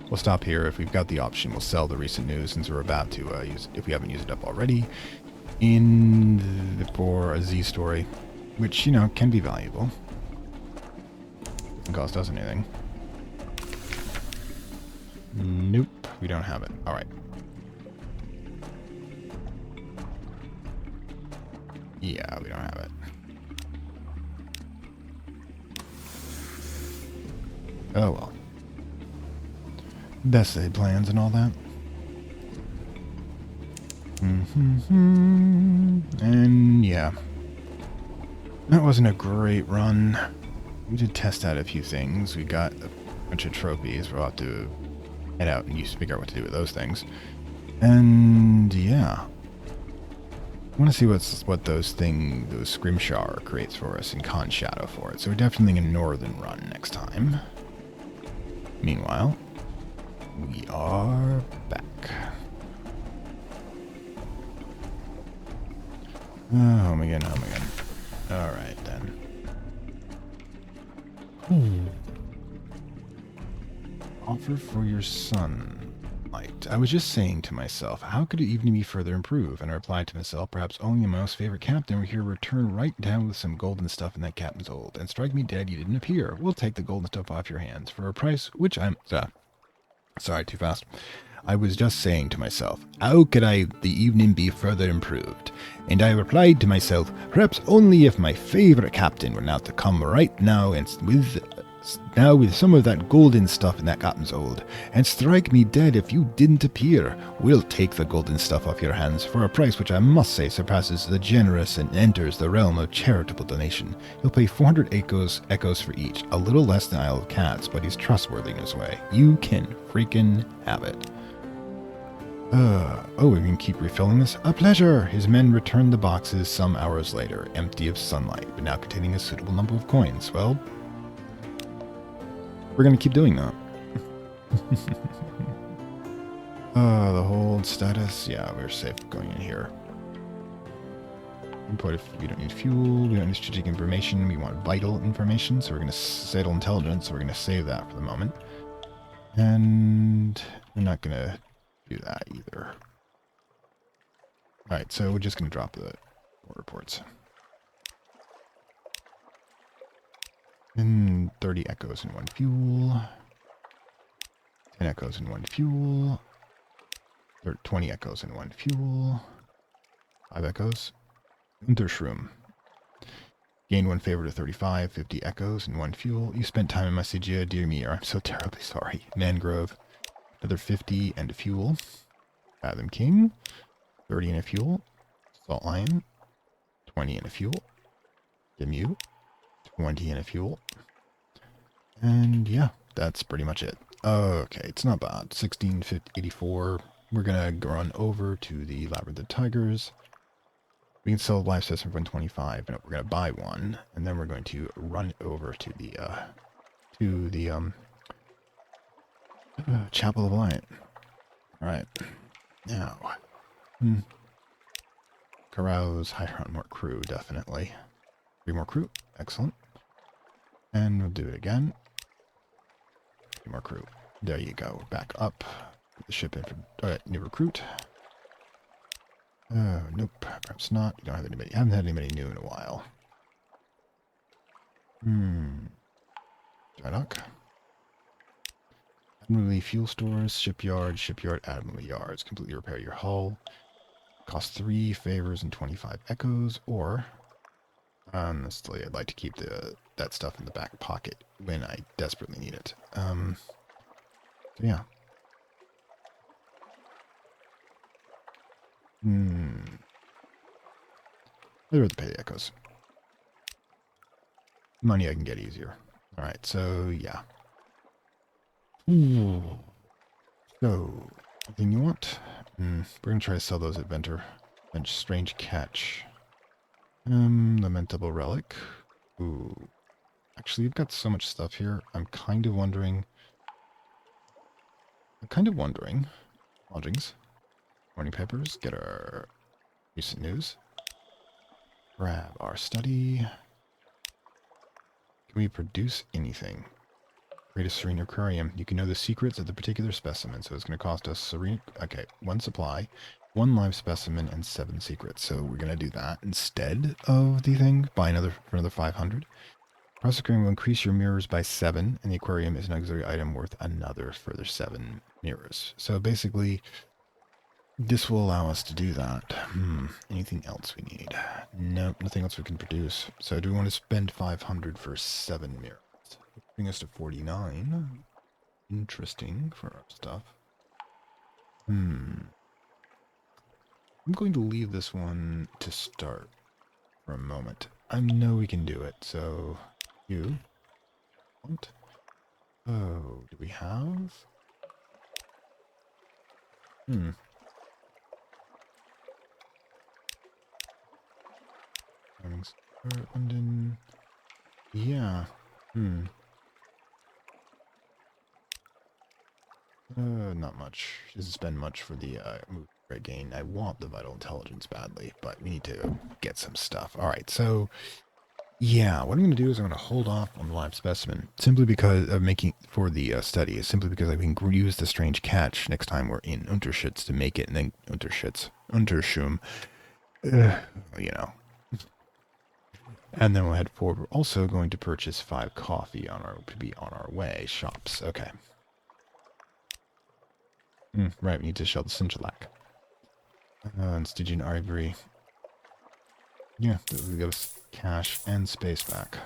We'll stop here. If we've got the option, we'll sell the recent news since we're about to use it, if we haven't used it up already, for a Z story, which, you know, can be valuable. Doesn't cost us anything. Nope, we don't have it. Alright. Yeah, we don't have it. Oh well. Best laid plans and all that. And yeah. That wasn't a great run. We did test out a few things. We got a bunch of trophies. We'll have to head out and figure out what to do with those things. And yeah. I want to see what those Scrimshar creates for us and Con Shadow for it. So we're definitely in a northern run next time. Meanwhile, we are back. Home again, home again. Alright then. Offer for your son. Light. I was just saying to myself, how could it even be further improved? And I replied to myself, perhaps only a most favorite captain were here return right down with some golden stuff in that captain's hold. And strike me dead, you didn't appear. We'll take the golden stuff off your hands for a price which I'm... sorry, too fast. I was just saying to myself, how could the evening be further improved? And I replied to myself, perhaps only if my favorite captain were now to come right now and with some of that golden stuff in that captain's hold, and strike me dead if you didn't appear. We'll take the golden stuff off your hands for a price which I must say surpasses the generous and enters the realm of charitable donation. You'll pay 400 echoes for each, a little less than Isle of Cats, but he's trustworthy in his way. You can freaking have it. Oh, we can keep refilling this? A pleasure! His men returned the boxes some hours later, empty of sunlight, but now containing a suitable number of coins. Well, we're going to keep doing that. The hold status. Yeah, we're safe going in here. Import if we don't need fuel, we don't need strategic information, we want vital information, so we're going to settle intelligence, so we're going to save that for the moment. And we're not going to do that either. Alright, so we're just going to drop the reports. And 30 echoes in 1 fuel. 10 echoes in 1 fuel. 20 echoes in 1 fuel. 5 echoes. Unterschrum. Gain 1 favor to 35. 50 echoes in 1 fuel. You spent time in my Sigia, dear me, I'm so terribly sorry. Mangrove. Another 50 and a fuel. Fathom King. 30 in a fuel. Salt Lion. 20 in a fuel. Demu. 20 in a fuel. And yeah, that's pretty much it. Okay, it's not bad. 1684. We're gonna run over to the Labyrinth of Tigers. We can sell a live system for 125, and we're gonna buy one, and then we're going to run over to the Chapel of Light. All right, now, carouse, hire on more crew, definitely. 3 more crew, excellent. And we'll do it again. 3 more crew. There you go. Back up. The ship in for new recruit. Nope, perhaps not. You don't have anybody. I haven't had anybody new in a while. Dry dock. Admiralty fuel stores, shipyard, Admiralty yards. Completely repair your hull. Cost 3 favors and 25 echoes, or honestly, I'd like to keep that stuff in the back pocket when I desperately need it. So yeah. There are the petty echoes. Money I can get easier. Alright, so yeah. Ooh. So, anything you want? We're gonna try to sell those at Venter. And strange catch. Lamentable relic. Ooh. Actually, you've got so much stuff here. I'm kind of wondering. Lodgings. Morning papers. Get our recent news. Grab our study. Can we produce anything? Create a serene aquarium. You can know the secrets of the particular specimen, so it's going to cost us serene. Okay, 1 supply, 1 live specimen, and 7 secrets. So we're going to do that instead of the thing. Buy another for another 500. Process aquarium will increase your mirrors by 7, and the aquarium is an auxiliary item worth another further 7 mirrors. So basically, this will allow us to do that. Anything else we need? Nope, nothing else we can produce. So do we want to spend 500 for 7 mirrors? Bring us to 49. Interesting for our stuff. I'm going to leave this one to start for a moment. I know we can do it, so you want? Oh, do we have? London. Yeah. Not much. Doesn't spend much for the move gain. I want the vital intelligence badly, but we need to get some stuff. Alright, so yeah, what I'm going to do is I'm going to hold off on the live specimen, simply because of making for the study, simply because I can use the strange catch next time we're in Unterschutz to make it, and then Unterschum, you know. And then we'll head forward. We're also going to purchase 5 coffee to be on our way. Shops, okay. Right, we need to shell the Cinchalak. And Stygian Ivory. Yeah, this will give us cash and space back.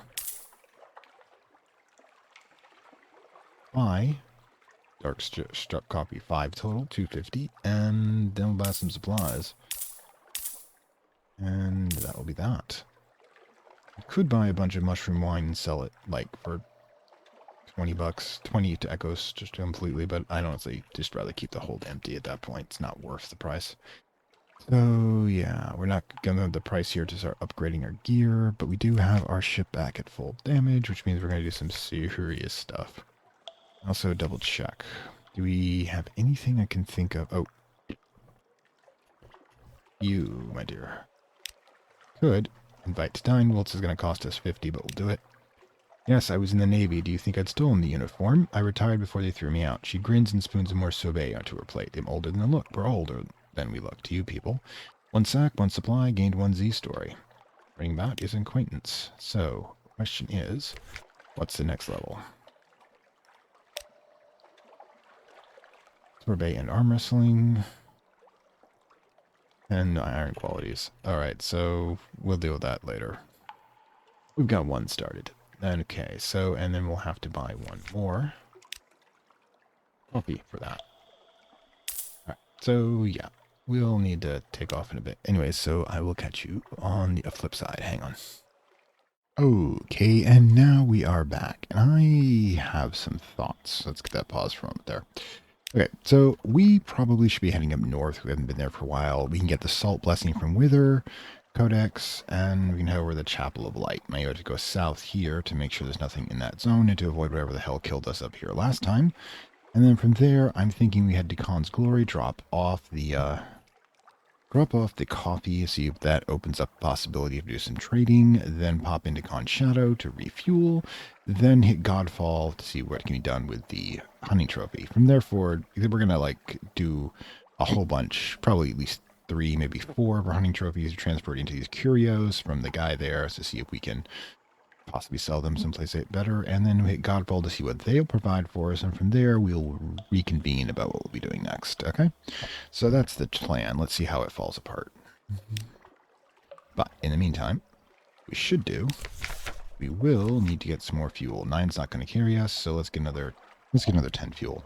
Buy Dark Struck copy 5 total, 250, and then we'll buy some supplies. And that will be that. We could buy a bunch of mushroom wine and sell it, like, for 20 bucks, 20 to echoes just completely, but I'd honestly just rather keep the hold empty at that point. It's not worth the price. So yeah, we're not going to have the price here to start upgrading our gear, but we do have our ship back at full damage, which means we're going to do some serious stuff. Also double check. Do we have anything I can think of? Oh. You, my dear. Could invite to dine. Well, this is going to cost us 50, but we'll do it. Yes, I was in the Navy. Do you think I'd stolen the uniform? I retired before they threw me out. She grins and spoons more sorbet onto her plate. I'm older than I look. We're older than we look to you people. 1 sack, 1 supply, gained 1 Z story. Bring about is an acquaintance. So, question is, what's the next level? Sorbet and arm wrestling. And iron qualities. Alright, so we'll deal with that later. We've got 1 started. Okay, so, and then we'll have to buy 1 more coffee for that. Alright, so yeah, we'll need to take off in a bit. Anyway, so I will catch you on the flip side. Hang on. Okay, and now we are back, and I have some thoughts. Let's get that pause for a moment there. Okay, so we probably should be heading up north. We haven't been there for a while. We can get the Salt Blessing from Wither, Codex, and we can head over to the Chapel of Light. Now you have to go south here to make sure there's nothing in that zone and to avoid whatever the hell killed us up here last time. And then from there, I'm thinking we head to Khan's Glory, drop off the coffee, see if that opens up the possibility of doing some trading, then pop into Khan's Shadow to refuel, then hit Godfall to see what can be done with the hunting trophy. From there forward, we're going to like do a whole bunch, probably at least 3, maybe 4 of our hunting trophies, transport into these curios from the guy there to see if we can possibly sell them someplace better, and then we hit Godfall to see what they'll provide for us, and from there we'll reconvene about what we'll be doing next, okay? So that's the plan. Let's see how it falls apart. But in the meantime, we will need to get some more fuel. 9's not going to carry us, so let's get another 10 fuel.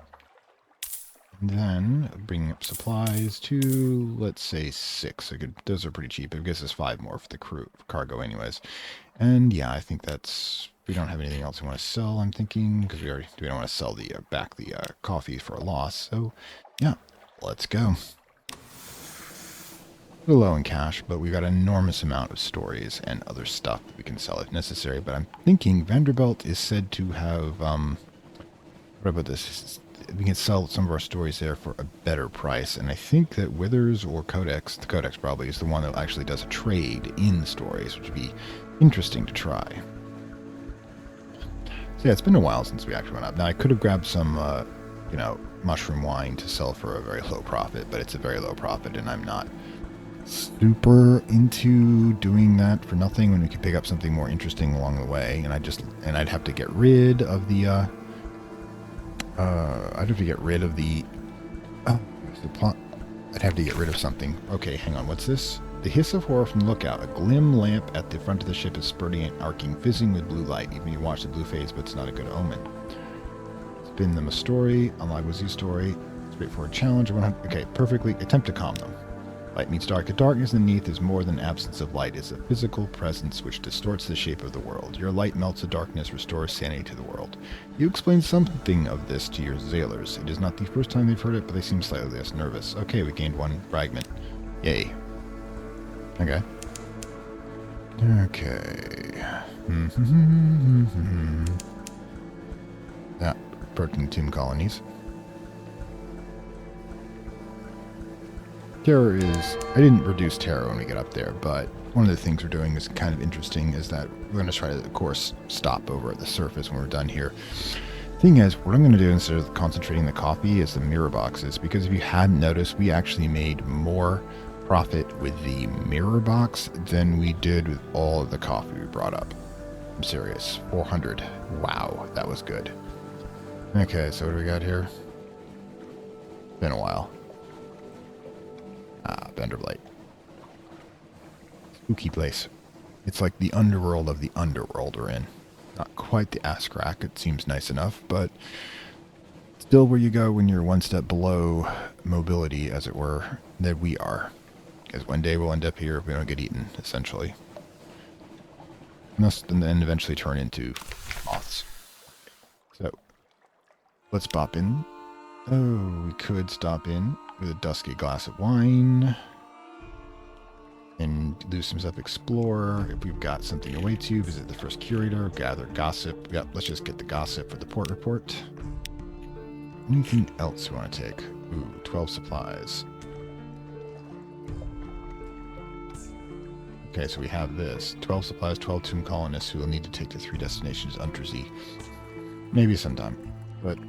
And then bring up supplies to, let's say, 6. Those are pretty cheap. I guess it's 5 more for the cargo anyways. And yeah, I think we don't have anything else we want to sell, I'm thinking, because we don't want to sell back the coffee for a loss. So yeah, let's go. A little low in cash, but we've got an enormous amount of stories and other stuff that we can sell if necessary. But I'm thinking Vanderbilt is said to have, what about this? We can sell some of our stories there for a better price, and I think that Withers or Codex, the Codex probably is the one that actually does a trade in stories, which would be interesting to try. So yeah, it's been a while since we actually went up. Now I could have grabbed some, mushroom wine to sell for a very low profit, but it's a very low profit, and I'm not super into doing that for nothing when we could pick up something more interesting along the way. And I'd have to get rid of the I'd have to get rid of something. Okay, hang on. What's this? The hiss of horror from the lookout. A glim lamp at the front of the ship is spurting and arcing, fizzing with blue light. Even you watch the blue phase, but it's not a good omen. Spin them a story. Unlock with Z story. Straightforward challenge. Okay, perfectly. Attempt to calm them. Light meets dark. The darkness underneath is more than absence of light. It's a physical presence which distorts the shape of the world. Your light melts the darkness, restores sanity to the world. You explain something of this to your sailors. It is not the first time they've heard it, but they seem slightly less nervous. Okay, we gained 1 fragment. Yay. Okay. Okay. Yeah, approaching tomb colonies. Terror is... I didn't reduce terror when we get up there, but one of the things we're doing is kind of interesting is that we're going to try to, of course, stop over at the surface when we're done here. Thing is, what I'm going to do instead of concentrating the coffee is the mirror boxes, because if you hadn't noticed, we actually made more profit with the mirror box than we did with all of the coffee we brought up. I'm serious. 400. Wow, that was good. Okay, so what do we got here? Been a while. Vanderbilt. Spooky place. It's like the underworld of the underworld we're in. Not quite the ass crack, it seems nice enough, but still where you go when you're one step below mobility, as it were, that we are. Because one day we'll end up here if we don't get eaten, essentially. And then eventually turn into moths. So, let's pop in. Oh, we could stop in with a dusky glass of wine. And do some stuff, explore. If we've got something to wait to, visit the first curator, gather gossip. Yep, let's just get the gossip for the port report. Anything else we want to take? Ooh, 12 supplies. Okay, so we have this. 12 supplies, 12 tomb colonists who will need to take to 3 destinations under Z. Maybe sometime. But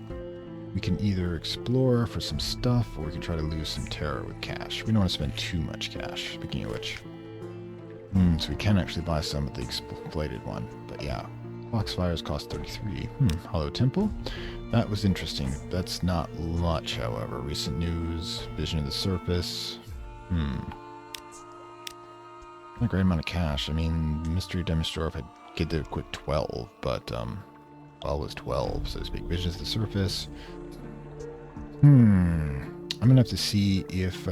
we can either explore for some stuff, or we can try to lose some terror with cash. We don't want to spend too much cash, speaking of which. So we can actually buy some of the inflated one. But yeah, Foxfires cost 33. Hollow Temple? That was interesting. That's not much, however. Recent news, Vision of the Surface. Not a great amount of cash. I mean, Mystery Demonstrator had get to quit 12, but 12 was 12, so to speak. Vision of the Surface. I'm gonna have to see if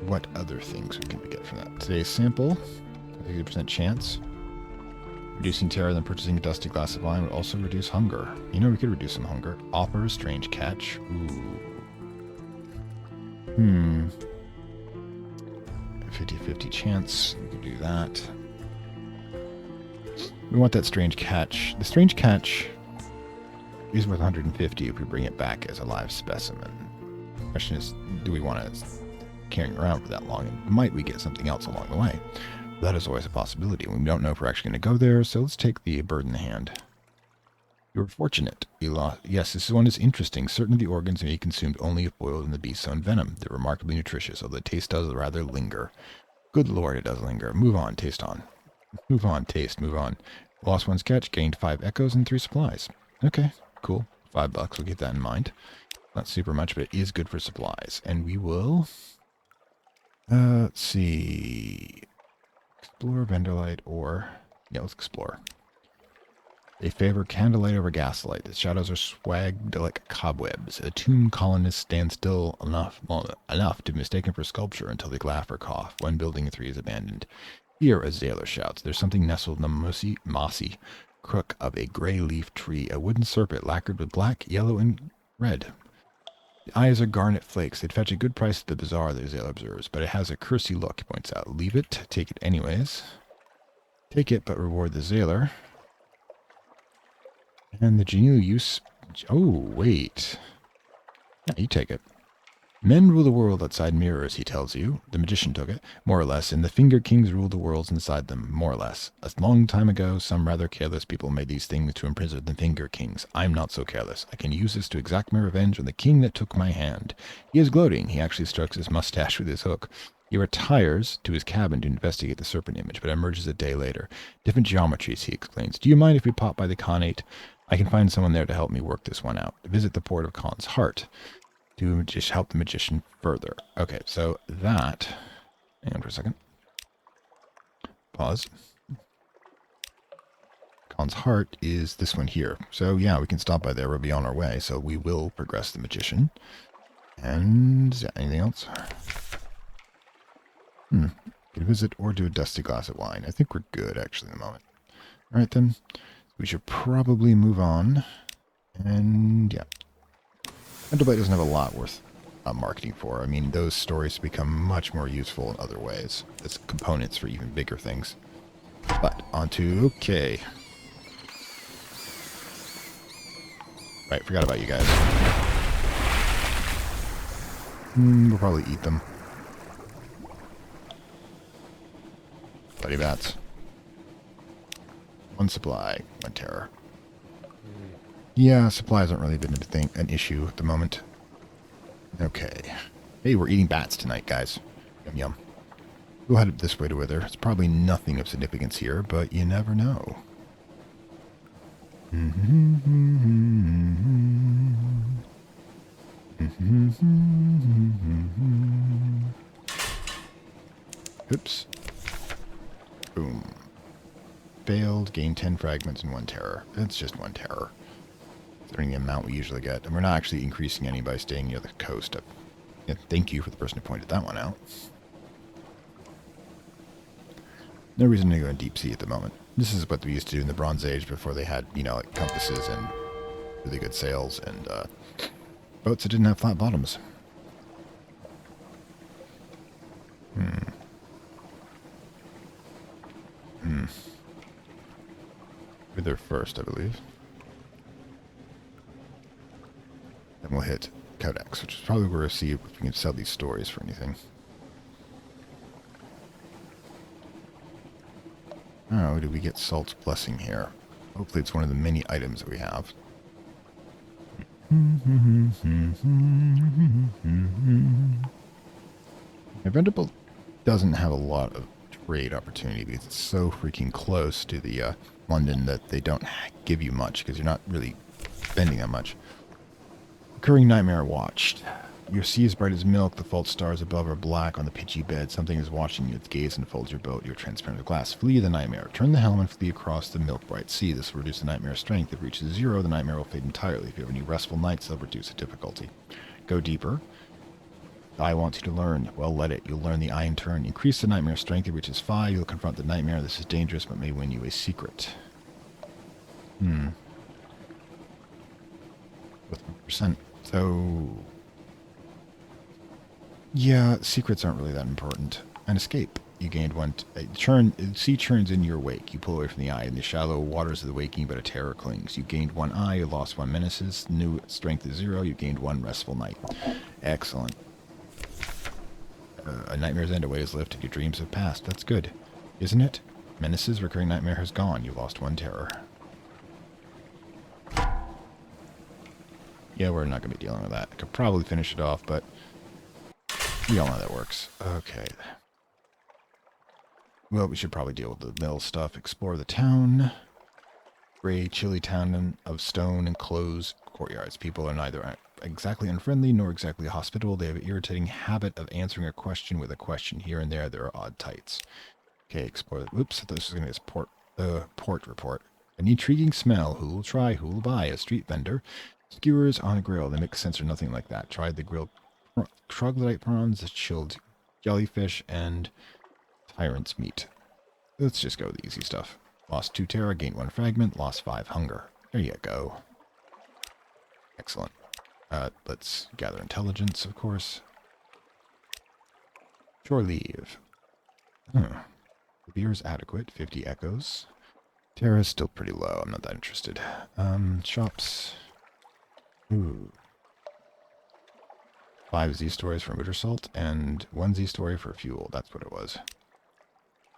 what other things we can get from that. Today's sample, 50% chance. Reducing terror, then purchasing a dusty glass of wine would also reduce hunger. You know, we could reduce some hunger. Offer a strange catch. Ooh. 50-50 chance. We could do that. We want that strange catch. The strange catch is worth 150 if we bring it back as a live specimen. The question is, do we want to carry it around for that long? And might we get something else along the way? That is always a possibility. We don't know if we're actually going to go there, so let's take the bird in the hand. You were fortunate. You lost. Yes, this one is interesting. Certain of the organs may be consumed only if boiled in the beast's own venom. They're remarkably nutritious, although the taste does rather linger. Good lord, it does linger. Move on, taste on. Move on, taste, move on. Lost one's catch, gained 5 echoes and 3 supplies. Okay, cool. $5, we'll keep that in mind. Not super much, but it is good for supplies. And we will... let's see... Explore, Vanderlight, or... Yeah, let's explore. They favor candlelight over gaslight. The shadows are swagged like cobwebs. A tomb colonist stands still enough to be mistaken for sculpture until they laugh or cough. One building 3 is abandoned. Here, a sailor shouts. There's something nestled in the mossy crook of a gray leaf tree. A wooden serpent lacquered with black, yellow, and red. The eyes are garnet flakes. They'd fetch a good price at the bazaar, the sailor observes, but it has a cursy look, he points out. Leave it. Take it anyways. Take it, but reward the sailor. And the genial use... Oh, wait. Yeah, you take it. Men rule the world outside mirrors, he tells you. The magician took it, more or less, and the finger kings ruled the worlds inside them, more or less. A long time ago, some rather careless people made these things to imprison the finger kings. I'm not so careless. I can use this to exact my revenge on the king that took my hand. He is gloating. He actually strokes his mustache with his hook. He retires to his cabin to investigate the serpent image, but emerges a day later. Different geometries, he explains. Do you mind if we pop by the Khanate? I can find someone there to help me work this one out. Visit the port of Khan's heart to just help the magician further. Okay, so that... Hang on for a second. Pause. Khan's heart is this one here. So yeah, we can stop by there. We'll be on our way. So we will progress the magician. And yeah, anything else? Can visit or do a dusty glass of wine. I think we're good actually at the moment. All right then. We should probably move on. And yeah. Underworld doesn't have a lot worth marketing for. I mean, those stories become much more useful in other ways as components for even bigger things. But onto okay. Right, forgot about you guys. We'll probably eat them. Bloody bats. 1 supply, 1 terror. Yeah, supply hasn't really been an issue at the moment. Okay. Hey, we're eating bats tonight, guys. Yum yum. We'll head this way to wither. It's probably nothing of significance here, but you never know. Oops. Boom. Failed. Gain 10 fragments and 1 terror. That's just 1 terror. Considering the amount we usually get. And we're not actually increasing any by staying near the coast. Yeah, thank you for the person who pointed that one out. No reason to go in deep sea at the moment. This is what we used to do in the Bronze Age before they had, you know, like compasses and really good sails and boats that didn't have flat bottoms. We're there first, I believe. Then we'll hit Codex, which is probably where we'll see if we can sell these stories for anything. Oh, did we get Salt's Blessing here? Hopefully it's one of the many items that we have. Vendible doesn't have a lot of trade opportunity because it's so freaking close to the London that they don't give you much because you're not really spending that much. Recurring nightmare watched. Your sea is bright as milk. The false stars above are black on the pitchy bed. Something is watching you. Its gaze enfolds your boat. You're transparent as glass. Flee the nightmare. Turn the helm and flee across the milk-bright sea. This will reduce the nightmare's strength. If it reaches 0, the nightmare will fade entirely. If you have any restful nights, they'll reduce the difficulty. Go deeper. The eye wants you to learn. Well, let it. You'll learn the eye in turn. Increase the nightmare's strength. If it reaches 5, you'll confront the nightmare. This is dangerous, but may win you a secret. With 1%. So, yeah, secrets aren't really that important. An escape. You gained one. Sea churns in your wake. You pull away from the eye. In the shallow waters of the waking, but a terror clings. You gained one eye. You lost one menaces. New strength is 0. You gained one restful night. Excellent. A nightmare's end. A weight is lifted. Your dreams have passed. That's good, isn't it? Menaces. Recurring nightmare has gone. You lost one terror. Yeah, we're not going to be dealing with that. I could probably finish it off, but we all know how that works. Okay. Well, we should probably deal with the middle stuff. Explore the town. Gray, chilly town of stone and closed courtyards. People are neither exactly unfriendly nor exactly hospitable. They have an irritating habit of answering a question with a question. Here and there are odd tights. Okay, explore. Oops, I thought this was going to be this port report. An intriguing smell. Who will try? Who will buy? A street vendor. Skewers on a grill. They make sense or nothing like that. Tried the grilled troglodyte prawns, the chilled jellyfish, and tyrant's meat. Let's just go with the easy stuff. Lost 2 terror, gained 1 fragment, lost 5 hunger. There you go. Excellent. Let's gather intelligence, of course. Shore leave. The beer is adequate, 50 echoes. Terror is still pretty low, I'm not that interested. Shops. Ooh. 5 Z stories for motor salt and 1 Z story for fuel. That's what it was.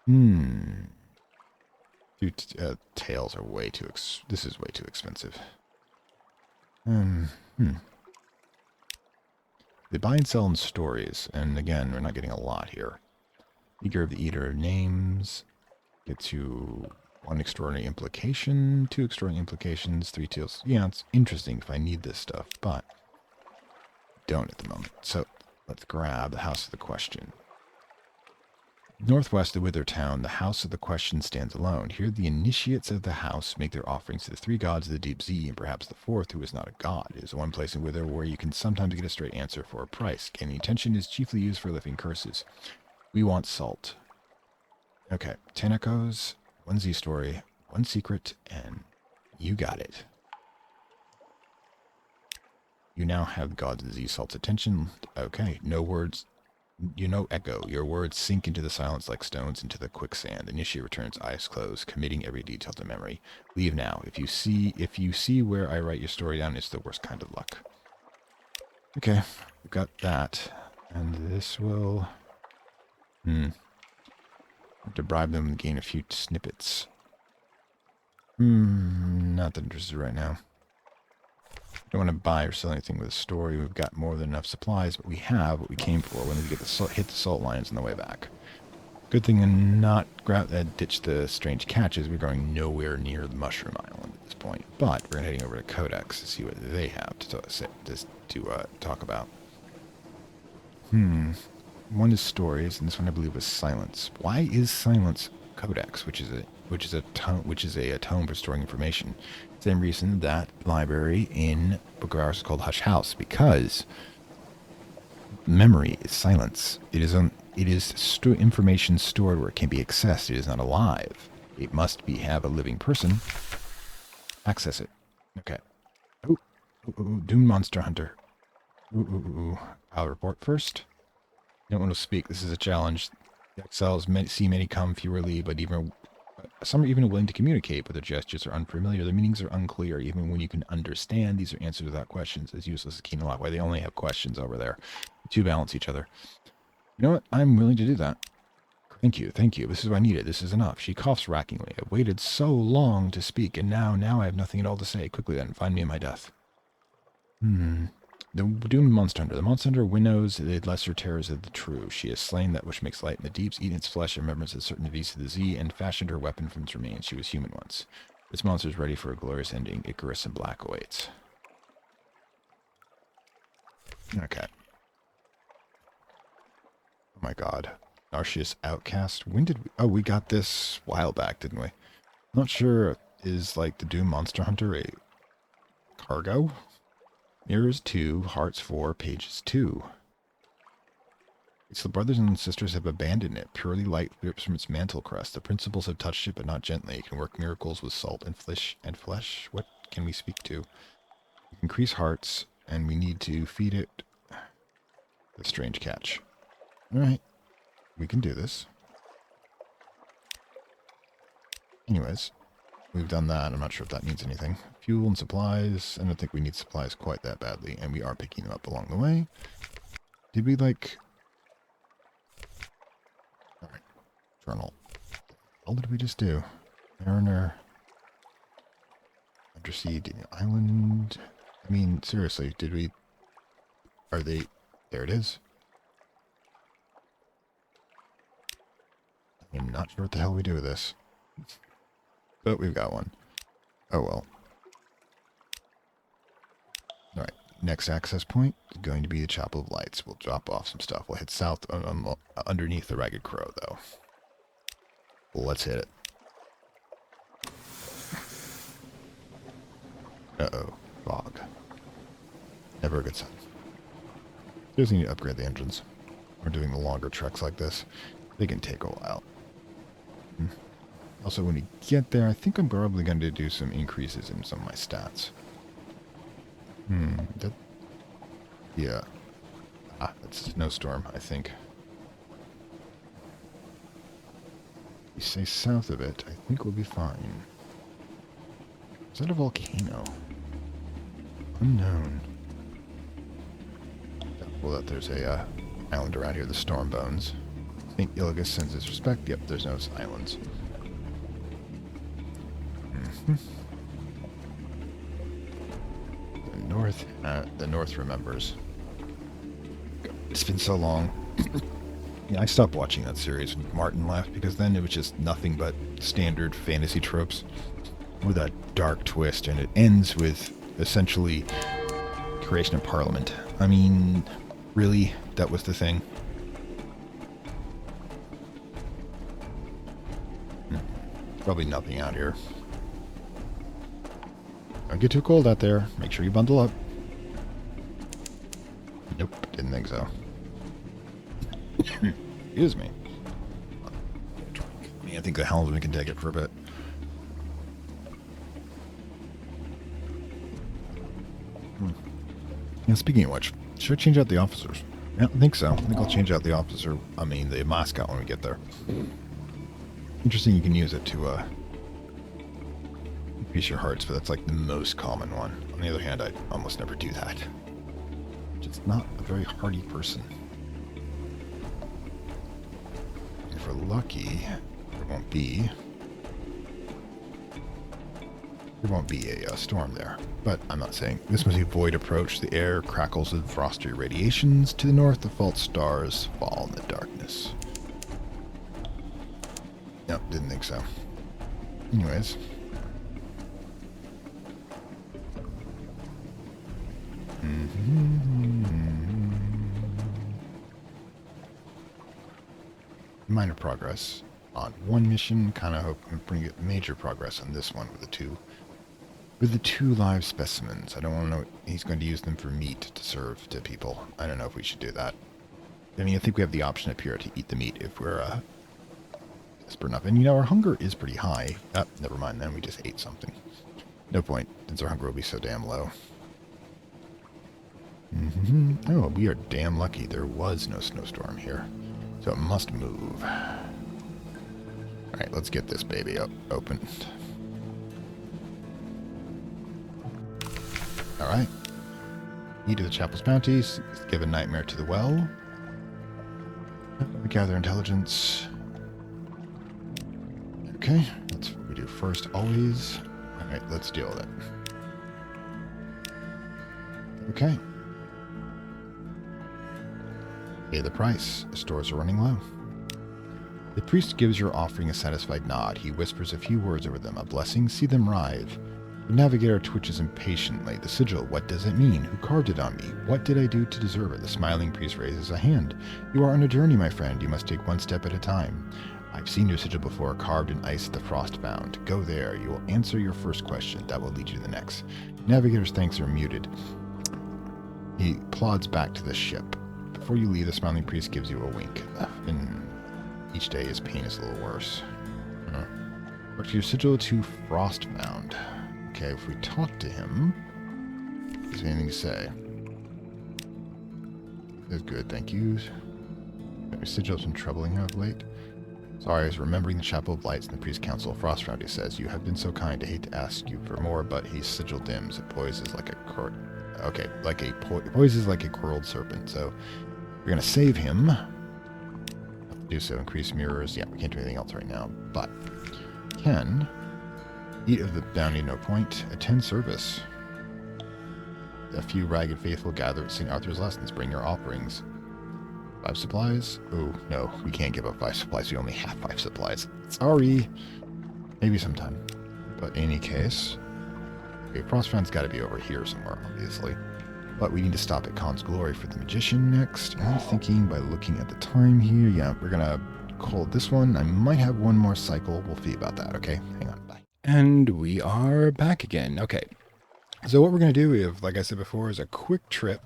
2 tails are way too this is way too expensive. They buy and sell in stories, and again, we're not getting a lot here. Eager of the Eater names. Get you 1 extraordinary implication, 2 extraordinary implications, 3 tails. Yeah, it's interesting if I need this stuff, but don't at the moment. So let's grab the House of the Question. Northwest of Wither Town, the House of the Question stands alone. Here the initiates of the house make their offerings to the 3 gods of the deep sea, and perhaps the 4th, who is not a god. It is one place in Wither where you can sometimes get a straight answer for a price. Gaining attention is chiefly used for lifting curses. We want salt. Okay, 10 echoes, 1 Z story, 1 secret, and you got it. You now have gods of Z salt's attention. Okay, no words. You know echo. Your words sink into the silence like stones into the quicksand. Initiate returns, eyes closed, committing every detail to memory. Leave now. If you see where I write your story down, it's the worst kind of luck. Okay, we've got that. And this will... have to bribe them and gain a few snippets. Not that interested right now. Don't want to buy or sell anything with a story. We've got more than enough supplies, but we have what we came for when we get hit the salt lions on the way back. Good thing to not ditch the strange catches. We're going nowhere near the Mushroom Island at this point. But we're heading over to Codex to see what they have to talk about. 1 is stories, and this one I believe was silence. Why is silence Codex, which is a tome for storing information? Same reason that library in Book of Hours is called Hush House, because memory is silence. It is information stored where it can be accessed. It is not alive. It must have a living person access it. Okay. Doom Monster Hunter. I'll report first. You don't want to speak. This is a challenge. The exiles see many come, fewer leave, but some are even willing to communicate, but their gestures are unfamiliar. Their meanings are unclear. Even when you can understand, these are answers without questions. As useless as Keen a lot. Why they only have questions over there. The 2 balance each other. You know what? I'm willing to do that. Thank you. This is what I needed. This is enough. She coughs rackingly. I've waited so long to speak, and now I have nothing at all to say. Quickly then, find me in my death. The doomed monster hunter. The monster hunter winnows the lesser terrors of the true. She has slain that which makes light in the deeps, eaten its flesh, and remembers the certain V's to the Z, and fashioned her weapon from its remains. She was human once. This monster is ready for a glorious ending. Icarus and Black awaits. Okay. Oh my god. Narcius Outcast. When did we... Oh, we got this a while back, didn't we? I'm not sure. Is, like, the Doom Monster Hunter a cargo? Mirrors 2, hearts 4, pages 2. It's the brothers and sisters have abandoned it. Purely light drips from its mantle crest. The principals have touched it, but not gently. It can work miracles with salt and flesh. What can we speak to? Increase hearts, and we need to feed it the strange catch. Alright, we can do this. Anyways, we've done that. I'm not sure if that means anything. Fuel and supplies. I don't think we need supplies quite that badly, and we are picking them up along the way. Did we, like... Alright, journal. What did we just do? Mariner. Undersea island. I mean, seriously, did we... Are they... There it is. I'm not sure what the hell we do with this. But we've got one. Oh well. Alright, next access point is going to be the Chapel of Lights. We'll drop off some stuff. We'll head south underneath the Ragged Crow, though. Let's hit it. Uh-oh. Fog. Never a good sign. Just need to upgrade the engines. We're doing the longer treks like this. They can take a while. Also, when we get there, I think I'm probably going to do some increases in some of my stats. Yeah. That's snowstorm, I think. If we stay south of it, I think we'll be fine. Is that a volcano? Unknown. Well, that there's a island around here, the Storm Bones. St. Illigus sends his respect. Yep, there's no islands. The North remembers. It's been so long. Yeah, I stopped watching that series when Martin left because then it was just nothing but standard fantasy tropes with a dark twist, and it ends with essentially creation of Parliament. I mean, really, that was the thing. Probably nothing out here. Don't get too cold out there. Make sure you bundle up. Nope, didn't think so. Excuse me. I think the helmsman can take it for a bit. Yeah, speaking of which, should I change out the officers? Yeah, I think so. I think I'll change out the officer, the mascot when we get there. Interesting, you can use it to increase your hearts, but that's like the most common one. On the other hand, I almost never do that. Just not a very hardy person. If we're lucky, there won't be a storm there. But I'm not saying. This must be void approach. The air crackles with frosty radiations. To the north, the false stars fall in the darkness. Nope, didn't think so. Anyways. Minor progress on one mission. Kind of hope to bring it major progress on this one with the two live specimens. I don't want to know. He's going to use them for meat to serve to people. I don't know if we should do that. I mean, I think we have the option up here to eat the meat if we're desperate enough. And our hunger is pretty high. Never mind then. We just ate something. No point, since our hunger will be so damn low. Oh, we are damn lucky there was no snowstorm here. So it must move. Alright, let's get this baby opened. Alright. Eat of the Chapel's bounties. Give a nightmare to the well. We gather intelligence. Okay, that's what we do first, always. Alright, let's deal with it. Okay. Pay the price. The stores are running low. The priest gives your offering a satisfied nod. He whispers a few words over them. A blessing, see them writhe. The navigator twitches impatiently. The sigil, what does it mean? Who carved it on me? What did I do to deserve it? The smiling priest raises a hand. You are on a journey, my friend. You must take one step at a time. I've seen your sigil before, carved in ice at the frost bound. Go there. You will answer your first question. That will lead you to the next. Navigator's thanks are muted. He plods back to the ship. before you leave, the smiling priest gives you a wink. And each day his pain is a little worse. Work your sigil to Frostbound. Okay, if we talk to him, is there anything to say? That's good, thank you. Your sigil's been troubling you of late. Sorry, I was remembering the Chapel of Lights and the Priest Council of Frostbound. He says, you have been so kind, I hate to ask you for more, but his sigil dims. It poises like a poises like a curled serpent. So we're gonna save him. Have to do so. Increase mirrors. Yeah, we can't do anything else right now, but can eat of the bounty, no point. Attend service. A few ragged faithful gather at St. Arthur's lessons. Bring your offerings. 5 supplies? Oh, no. We can't give up 5 supplies. We only have 5 supplies. Sorry. Maybe sometime. But in any case... Okay, Frostbound's got to be over here somewhere, obviously. But we need to stop at Khan's Glory for the Magician next. And I'm thinking by looking at the time here... Yeah, we're going to call this one. I might have one more cycle. We'll see about that, okay? Hang on. Bye. And we are back again. Okay. So what we're going to do, is, like I said before, is a quick trip.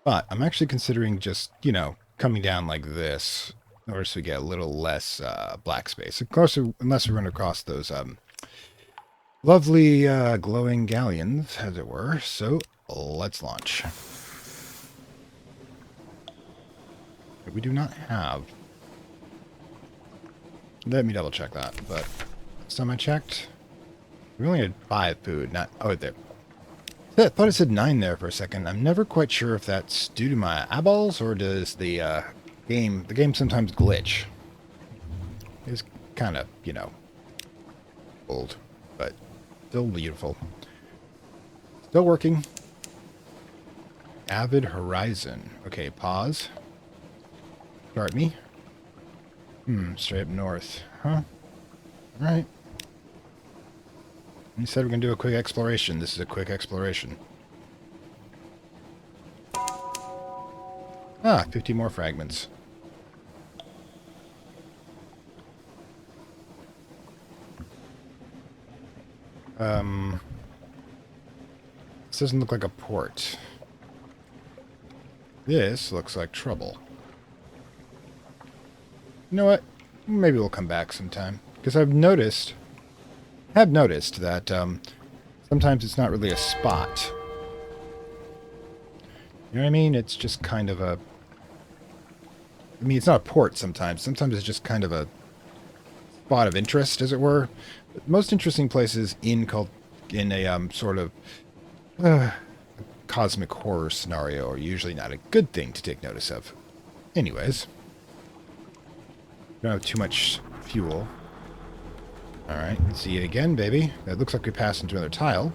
But I'm actually considering just, you know... coming down like this in order to get a little less black space. Of course, unless we run across those lovely glowing galleons, as it were. So let's launch. We do not have... Let me double check that. But last time I checked, we only had 5 food. Not... Oh, there. I thought it said 9 there for a second. I'm never quite sure if that's due to my eyeballs or does the game sometimes glitch. It's kind of, you know, old, but still beautiful. Still working. Avid Horizon. Okay, pause. Start me. Straight up north. Huh? All right. You said we're going to do a quick exploration. This is a quick exploration. Ah, 50 more fragments. This doesn't look like a port. This looks like trouble. You know what? Maybe we'll come back sometime. Because I've noticed that sometimes it's not really a spot. You know what I mean? It's just kind of a... I mean, it's not a port sometimes. Sometimes it's just kind of a spot of interest, as it were. But most interesting places in a sort of cosmic horror scenario are usually not a good thing to take notice of. Anyways. Don't have too much fuel. Alright, see it again, baby. It looks like we passed into another tile.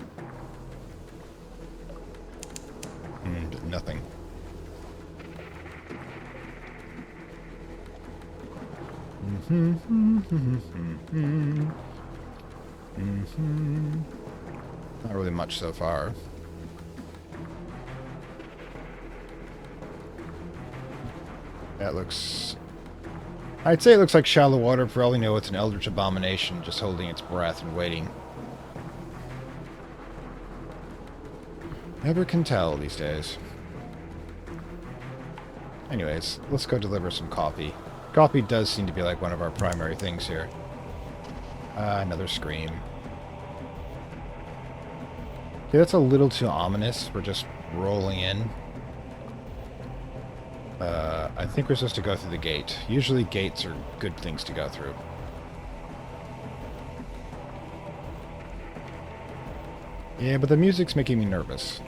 Nothing. Not really much so far. That looks... I'd say it looks like shallow water. For all we know, it's an eldritch abomination just holding its breath and waiting. Never can tell these days. Anyways, let's go deliver some coffee. Coffee does seem to be like one of our primary things here. Another scream. Okay, that's a little too ominous. We're just rolling in. I think we're supposed to go through the gate. Usually gates are good things to go through. Yeah, but the music's making me nervous.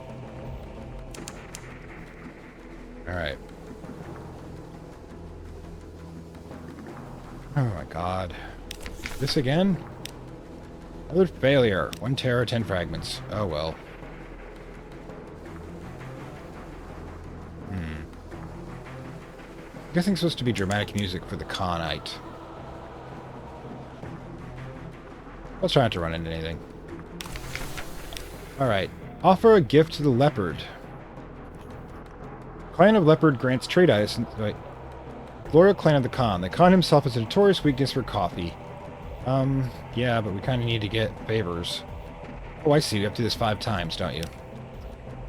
Alright. Oh my god. This again? Another failure. 1 terror, 10 fragments. Oh well. I'm guessing it's supposed to be dramatic music for the Khanite. Let's try not to run into anything. Alright. Offer a gift to the leopard. Clan of Leopard grants trade ice. Wait. Loyal clan of the Khan. The Khan himself has a notorious weakness for coffee. Yeah, but we kind of need to get favors. Oh, I see. You have to do this 5 times, don't you?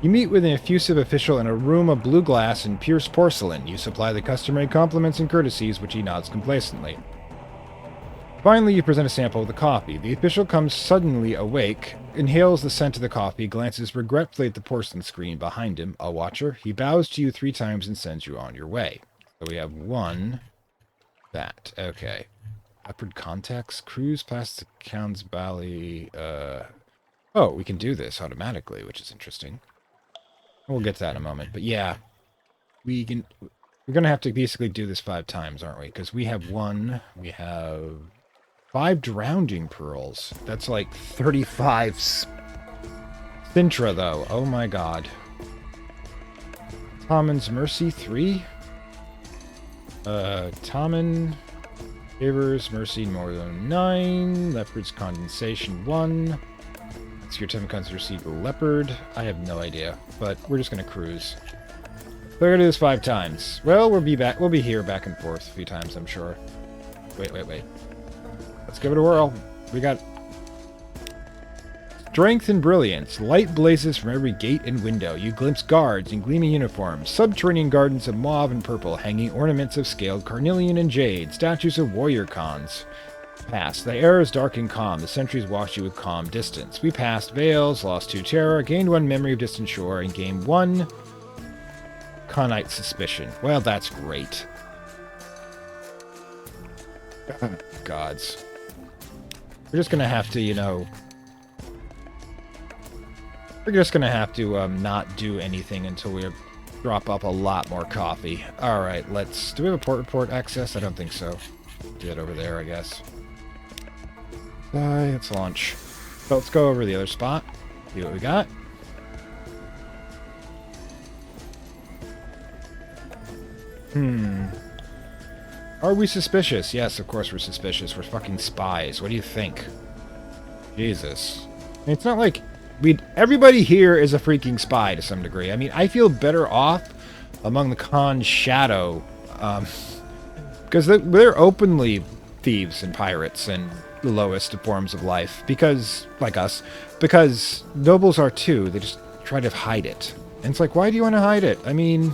You meet with an effusive official in a room of blue glass and pierced porcelain. You supply the customary compliments and courtesies, which he nods complacently. Finally, you present a sample of the coffee. The official comes suddenly awake, inhales the scent of the coffee, glances regretfully at the porcelain screen behind him, a watcher. He bows to you 3 times and sends you on your way. So we have 1. That. Okay. Upward context. Cruise past the Counts Valley. Oh, we can do this automatically, which is interesting. We'll get to that in a moment. But yeah, we're going to have to basically do this 5 times, aren't we? Because we have 1. We have 5 drowning pearls. That's like 35 Sintra, though. Oh my god. Tommen's Mercy 3. Tommen Favors Mercy more than 9. Leopard's Condensation 1. It's your 10 becomes received Leopard. I have no idea, but we're just gonna cruise. We're gonna do this 5 times. Well, we'll be back. We'll be here back and forth a few times, I'm sure. Wait. Let's give it a whirl. We got strength and brilliance. Light blazes from every gate and window. You glimpse guards in gleaming uniforms, subterranean gardens of mauve and purple, hanging ornaments of scaled carnelian and jade, statues of warrior cons. Past. The air is dark and calm. The sentries watch you with calm distance. We passed Vales, lost 2 terror, gained 1 memory of distant shore, and gained 1 conite suspicion. Well, that's great. Gods. We're just gonna have to, we're just gonna have to not do anything until we drop up a lot more coffee. Alright, do we have a port report access? I don't think so. Do it over there, I guess. Let's launch. So let's go over the other spot. See what we got. Are we suspicious? Yes, of course we're suspicious. We're fucking spies. What do you think? Jesus. It's not like everybody here is a freaking spy to some degree. I mean, I feel better off among the Khan's shadow, because they're openly thieves and pirates and the lowest of forms of life, because, like us, because nobles are too. They just try to hide it. And it's like, why do you want to hide it? I mean,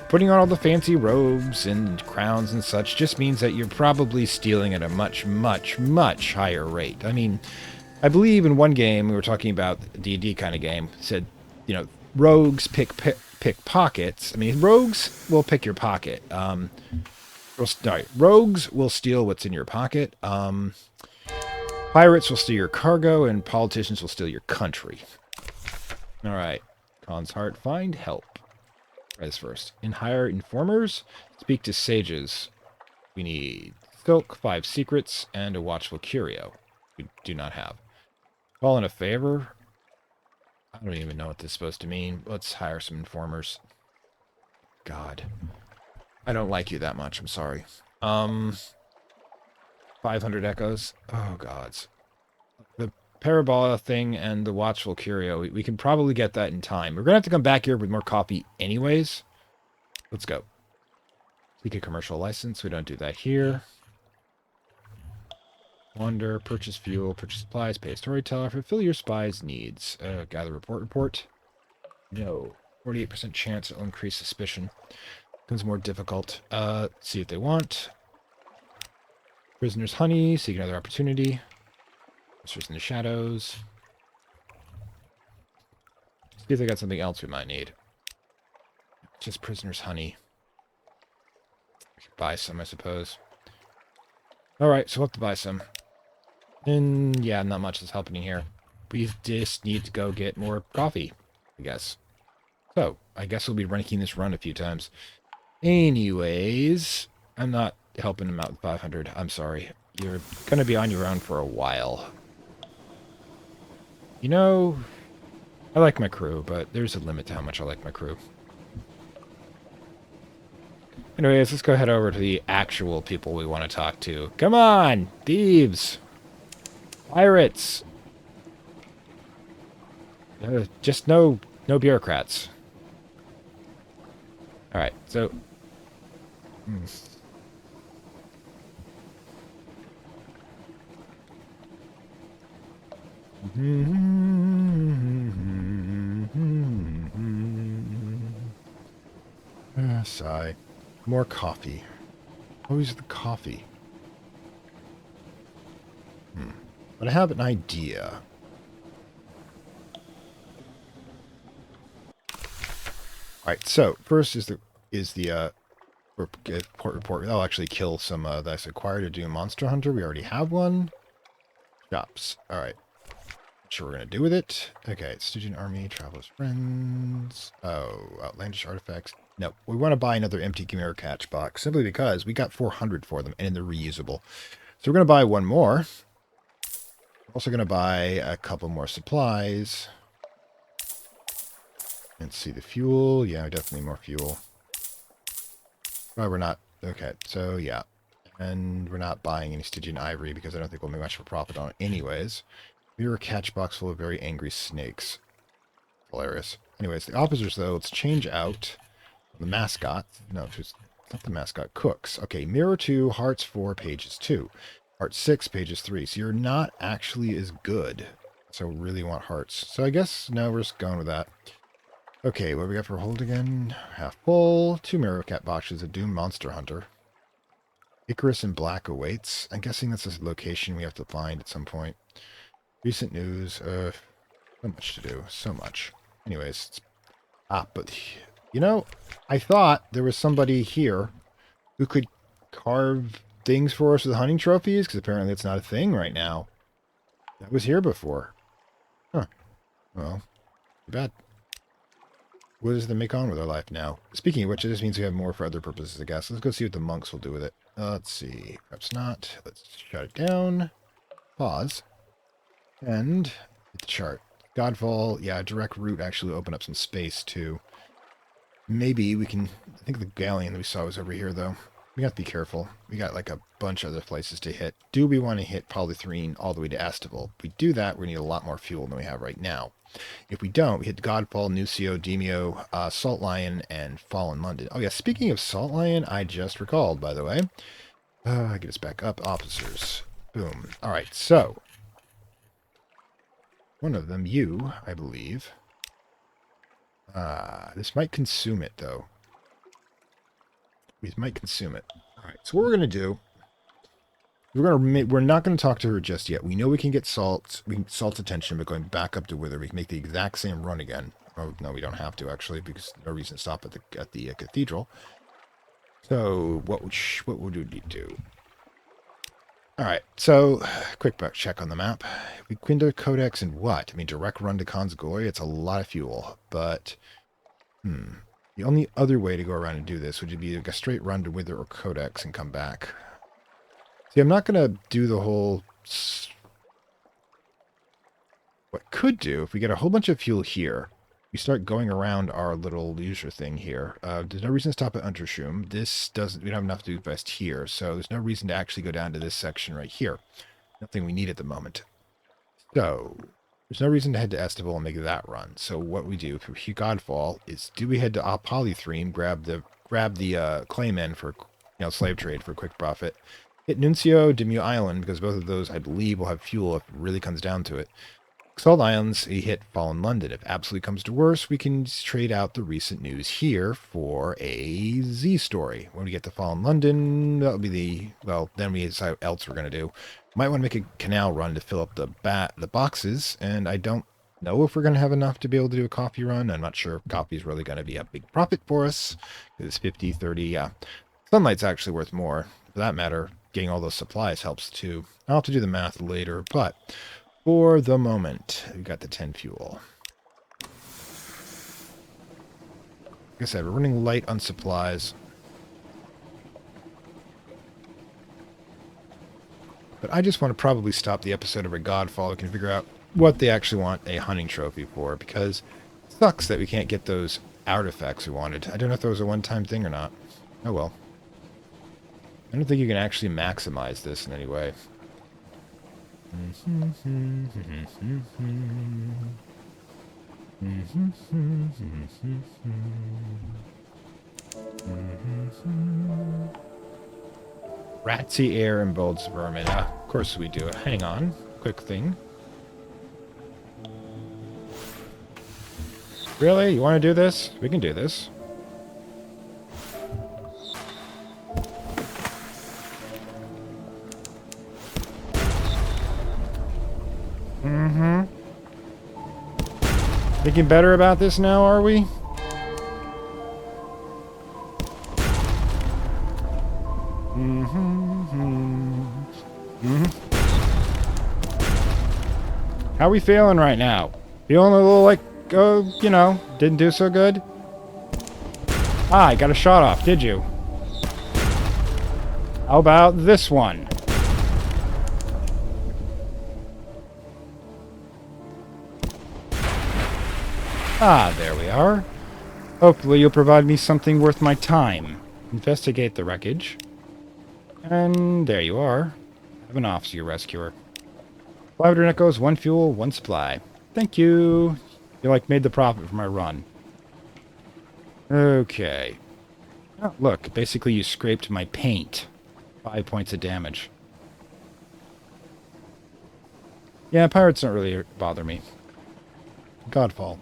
putting on all the fancy robes and crowns and such just means that you're probably stealing at a much, much, much higher rate. I mean, I believe in one game, we were talking about a D&D kind of game, said, rogues pick pockets. I mean, rogues will pick your pocket. Rogues will steal what's in your pocket. Pirates will steal your cargo, and politicians will steal your country. All right. Khan's Heart, find help. Try this first. Hire informers. Speak to sages. We need silk, 5 secrets, and a watchful curio. We do not have. Call in a favor. I don't even know what this is supposed to mean. Let's hire some informers. God. I don't like you that much. I'm sorry. 500 echoes. Oh, gods. The parabola thing and the watchful curio. We can probably get that in time. We're going to have to come back here with more coffee anyways. Let's go. Seek a commercial license. We don't do that here. Wander, purchase fuel, purchase supplies, pay a storyteller, fulfill your spy's needs. Gather report. No. 48% chance it'll increase suspicion. Becomes more difficult. See what they want. Prisoner's honey, seek another opportunity. Monsters in the shadows. See if they got something else we might need. Just prisoner's honey. We could buy some, I suppose. Alright, so we'll have to buy some. And yeah, not much is happening here. We just need to go get more coffee, I guess. So, I guess we'll be running this run a few times. Anyways, I'm not helping him out with 500. I'm sorry. You're going to be on your own for a while. I like my crew, but there's a limit to how much I like my crew. Anyways, let's go head over to the actual people we want to talk to. Come on! Thieves! Pirates! Just no bureaucrats. Alright, so... Sigh. More coffee. Always the coffee. But I have an idea. Alright, so first is the report. I'll actually kill some that's required to do a monster hunter. We already have one. Shops. Alright. Not sure what we're gonna do with it. Okay, Stygian army, travelers friends. Oh, outlandish artifacts. No, we want to buy another empty Chimera catch box simply because we got 400 for them and they're reusable. So we're gonna buy one more. Also gonna buy a couple more supplies. Let's see the fuel. Yeah, definitely more fuel. Oh, we're not. Okay, so yeah. And we're not buying any Stygian ivory because I don't think we'll make much of a profit on it anyways. We are a catch box full of very angry snakes. Hilarious. Anyways, the officers, though, let's change out the mascot. No, it's not the mascot. Cooks. Okay, mirror 2, hearts 4, pages 2. Heart 6, pages 3. So you're not actually as good. So really want hearts. So I guess, no, we're just going with that. Okay, what do we got for hold again? Half full. 2 mirror cat boxes. A doomed monster hunter. Icarus in black awaits. I'm guessing that's a location we have to find at some point. Recent news. So much to do. So much. Anyways. But, you know, I thought there was somebody here who could carve things for us with hunting trophies, because apparently it's not a thing right now. That was here before. Huh. Well, too bad. What does that make on with our life now? Speaking of which, this means we have more for other purposes, I guess. Let's go see what the monks will do with it. Let's see. Perhaps not. Let's shut it down. Pause. And hit the chart. Godfall, yeah, direct route actually will open up some space, too. Maybe we can... I think the galleon that we saw was over here, though. We have to be careful. We got, like, a bunch of other places to hit. Do we want to hit Polythrene all the way to Estival? If we do that, we're going to need a lot more fuel than we have right now. If we don't, we hit Godfall, Nucio, Demio, Salt Lion, and Fallen London. Oh, yeah, speaking of Salt Lion, I just recalled, by the way. Get us back up. Officers. Boom. All right, so... one of them, you, I believe. This might consume it, though. We might consume it. All right, so what we're going to do... We're not going to talk to her just yet. We know we can get Salt's attention, but going back up to Wither, we can make the exact same run again. Oh, no, we don't have to, actually, because there's no reason to stop at the cathedral. So, what would we do? All right, so, quick check on the map. We Quindo Codex and what? I mean, direct run to Khan's Glory, it's a lot of fuel, but... The only other way to go around and do this would be like a straight run to Wither or Codex and come back. See, I'm not going to do the whole... What could do, if we get a whole bunch of fuel here, we start going around our little leisure thing here. There's no reason to stop at Unterschum. We don't have enough to do best here, so there's no reason to actually go down to this section right here. Nothing we need at the moment. So, there's no reason to head to Estival and make that run. So what we do for Godfall is, do we head to Polythrene, grab the claymen for, slave trade for a quick profit, hit Nuncio, Demio Island, because both of those, I believe, will have fuel if it really comes down to it. Salt Islands, we hit Fallen London. If absolutely comes to worse, we can trade out the recent news here for a Z story. When we get to Fallen London, that'll be then we decide what else we're going to do. Might want to make a canal run to fill up the boxes, and I don't know if we're going to have enough to be able to do a coffee run. I'm not sure if coffee is really going to be a big profit for us. It's 50, 30, yeah. Sunlight's actually worth more. For that matter, getting all those supplies helps too. I'll have to do the math later, but for the moment, we've got the 10 fuel. Like I said, we're running light on supplies. But I just want to probably stop the episode of a Godfall. We can figure out what they actually want a hunting trophy for, because it sucks that we can't get those artifacts we wanted. I don't know if that was a one-time thing or not. Oh well. I don't think you can actually maximize this in any way. Ratsy air and bolts vermin. Of course we do. Hang on. Quick thing. Really? You want to do this? We can do this. Mm-hmm. Thinking better about this now, are we? How are we feeling right now? Feeling a little like, you know, didn't do so good? Ah, I got a shot off, did you? How about this one? Ah, there we are. Hopefully you'll provide me something worth my time. Investigate the wreckage. And there you are. Have an officer rescuer. 500 echoes, 1 fuel, 1 supply. Thank you. You like made the profit from my run. Okay. Oh, look, basically you scraped my paint. 5 points of damage. Yeah, pirates don't really bother me. Godfall.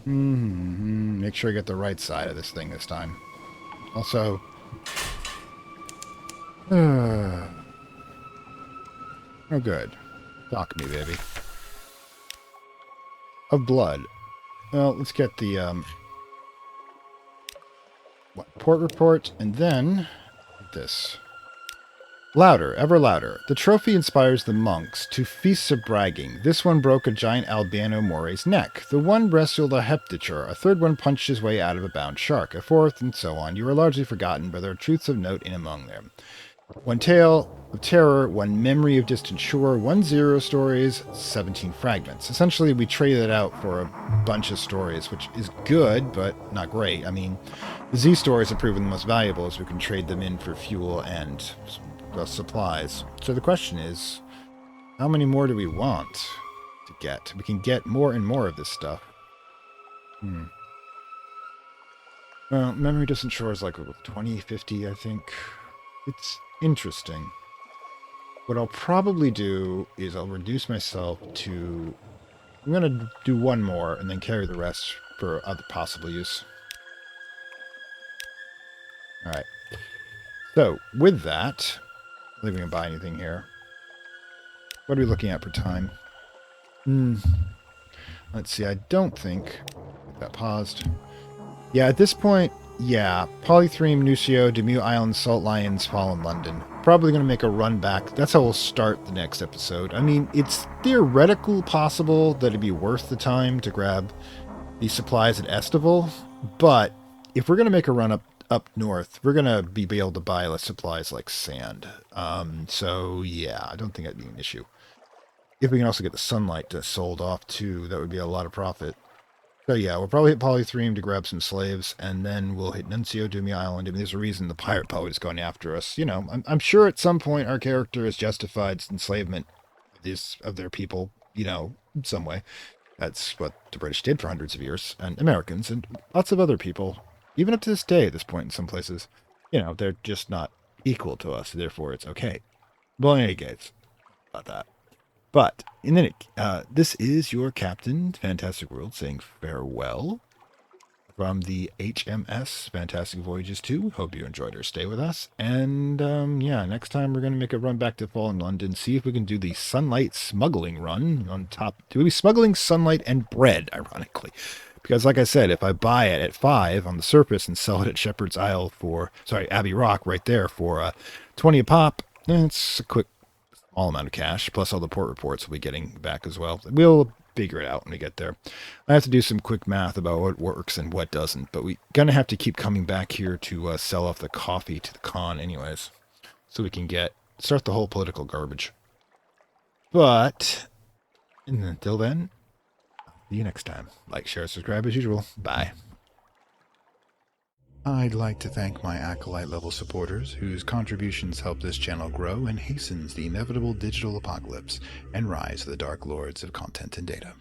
Make sure I get the right side of this thing this time. Also, oh good. Talk me, baby. Of blood. Well, let's get the port report, and then this. Louder, ever louder. The trophy inspires the monks to feasts of bragging. This one broke a giant albino more's neck. The one wrestled a heptature. A third one punched his way out of a bound shark. A fourth, and so on. You are largely forgotten, but there are truths of note in among them. One tale of terror, one memory of distant shore, 1 0 stories, 17 fragments. Essentially, we traded it out for a bunch of stories, which is good, but not great. I mean, the Z stories have proven the most valuable as we can trade them in for fuel and supplies. So the question is, how many more do we want to get? We can get more and more of this stuff. Well, memory distant shore is like 20, 50, I think. It's interesting. What I'll probably do is I'll reduce myself to... I'm going to do 1 more and then carry the rest for other possible use. Alright. So, with that... I don't think we can buy anything here. What are we looking at for time? Let's see, I don't think... That paused. Yeah, at this point, yeah. Polythreme, Nucio, Demu Island, Salt Lions, Fallen London. Probably going to make a run back. That's how we'll start the next episode. I mean, it's theoretically possible that it'd be worth the time to grab these supplies at Estival, but if we're going to make a run up north, we're going to be able to buy less supplies like sand. So, yeah, I don't think that'd be an issue. If we can also get the sunlight sold off, too, that would be a lot of profit. So, yeah, we'll probably hit Polythreme to grab some slaves, and then we'll hit Nuncio, Doomy Island. I mean, there's a reason the pirate poet is going after us. You know, I'm sure at some point our character has justified enslavement of their people, you know, in some way. That's what the British did for hundreds of years, and Americans, and lots of other people. Even up to this day, at this point in some places, you know, they're just not equal to us, therefore it's okay. Well, in any case, about that. But, in any this is your Captain, Fantastic World, saying farewell from the HMS Fantastic Voyages 2. Hope you enjoyed our stay with us. And, yeah, next time we're going to make a run back to Fallen London, see if we can do the sunlight smuggling run on top. We'll be smuggling sunlight and bread, ironically. Because, like I said, if I buy it at 5 on the surface and sell it at Shepherd's Isle for, Abbey Rock right there for 20 a pop, it's a quick, small amount of cash, plus all the port reports we'll be getting back as well. We'll figure it out when we get there. I have to do some quick math about what works and what doesn't, but we're going to have to keep coming back here to sell off the coffee to the con anyways, so we can start the whole political garbage. But, until then, see you next time. Like, share, subscribe as usual. Bye. I'd like to thank my Acolyte level supporters, whose contributions help this channel grow and hastens the inevitable digital apocalypse and rise of the Dark Lords of Content and Data.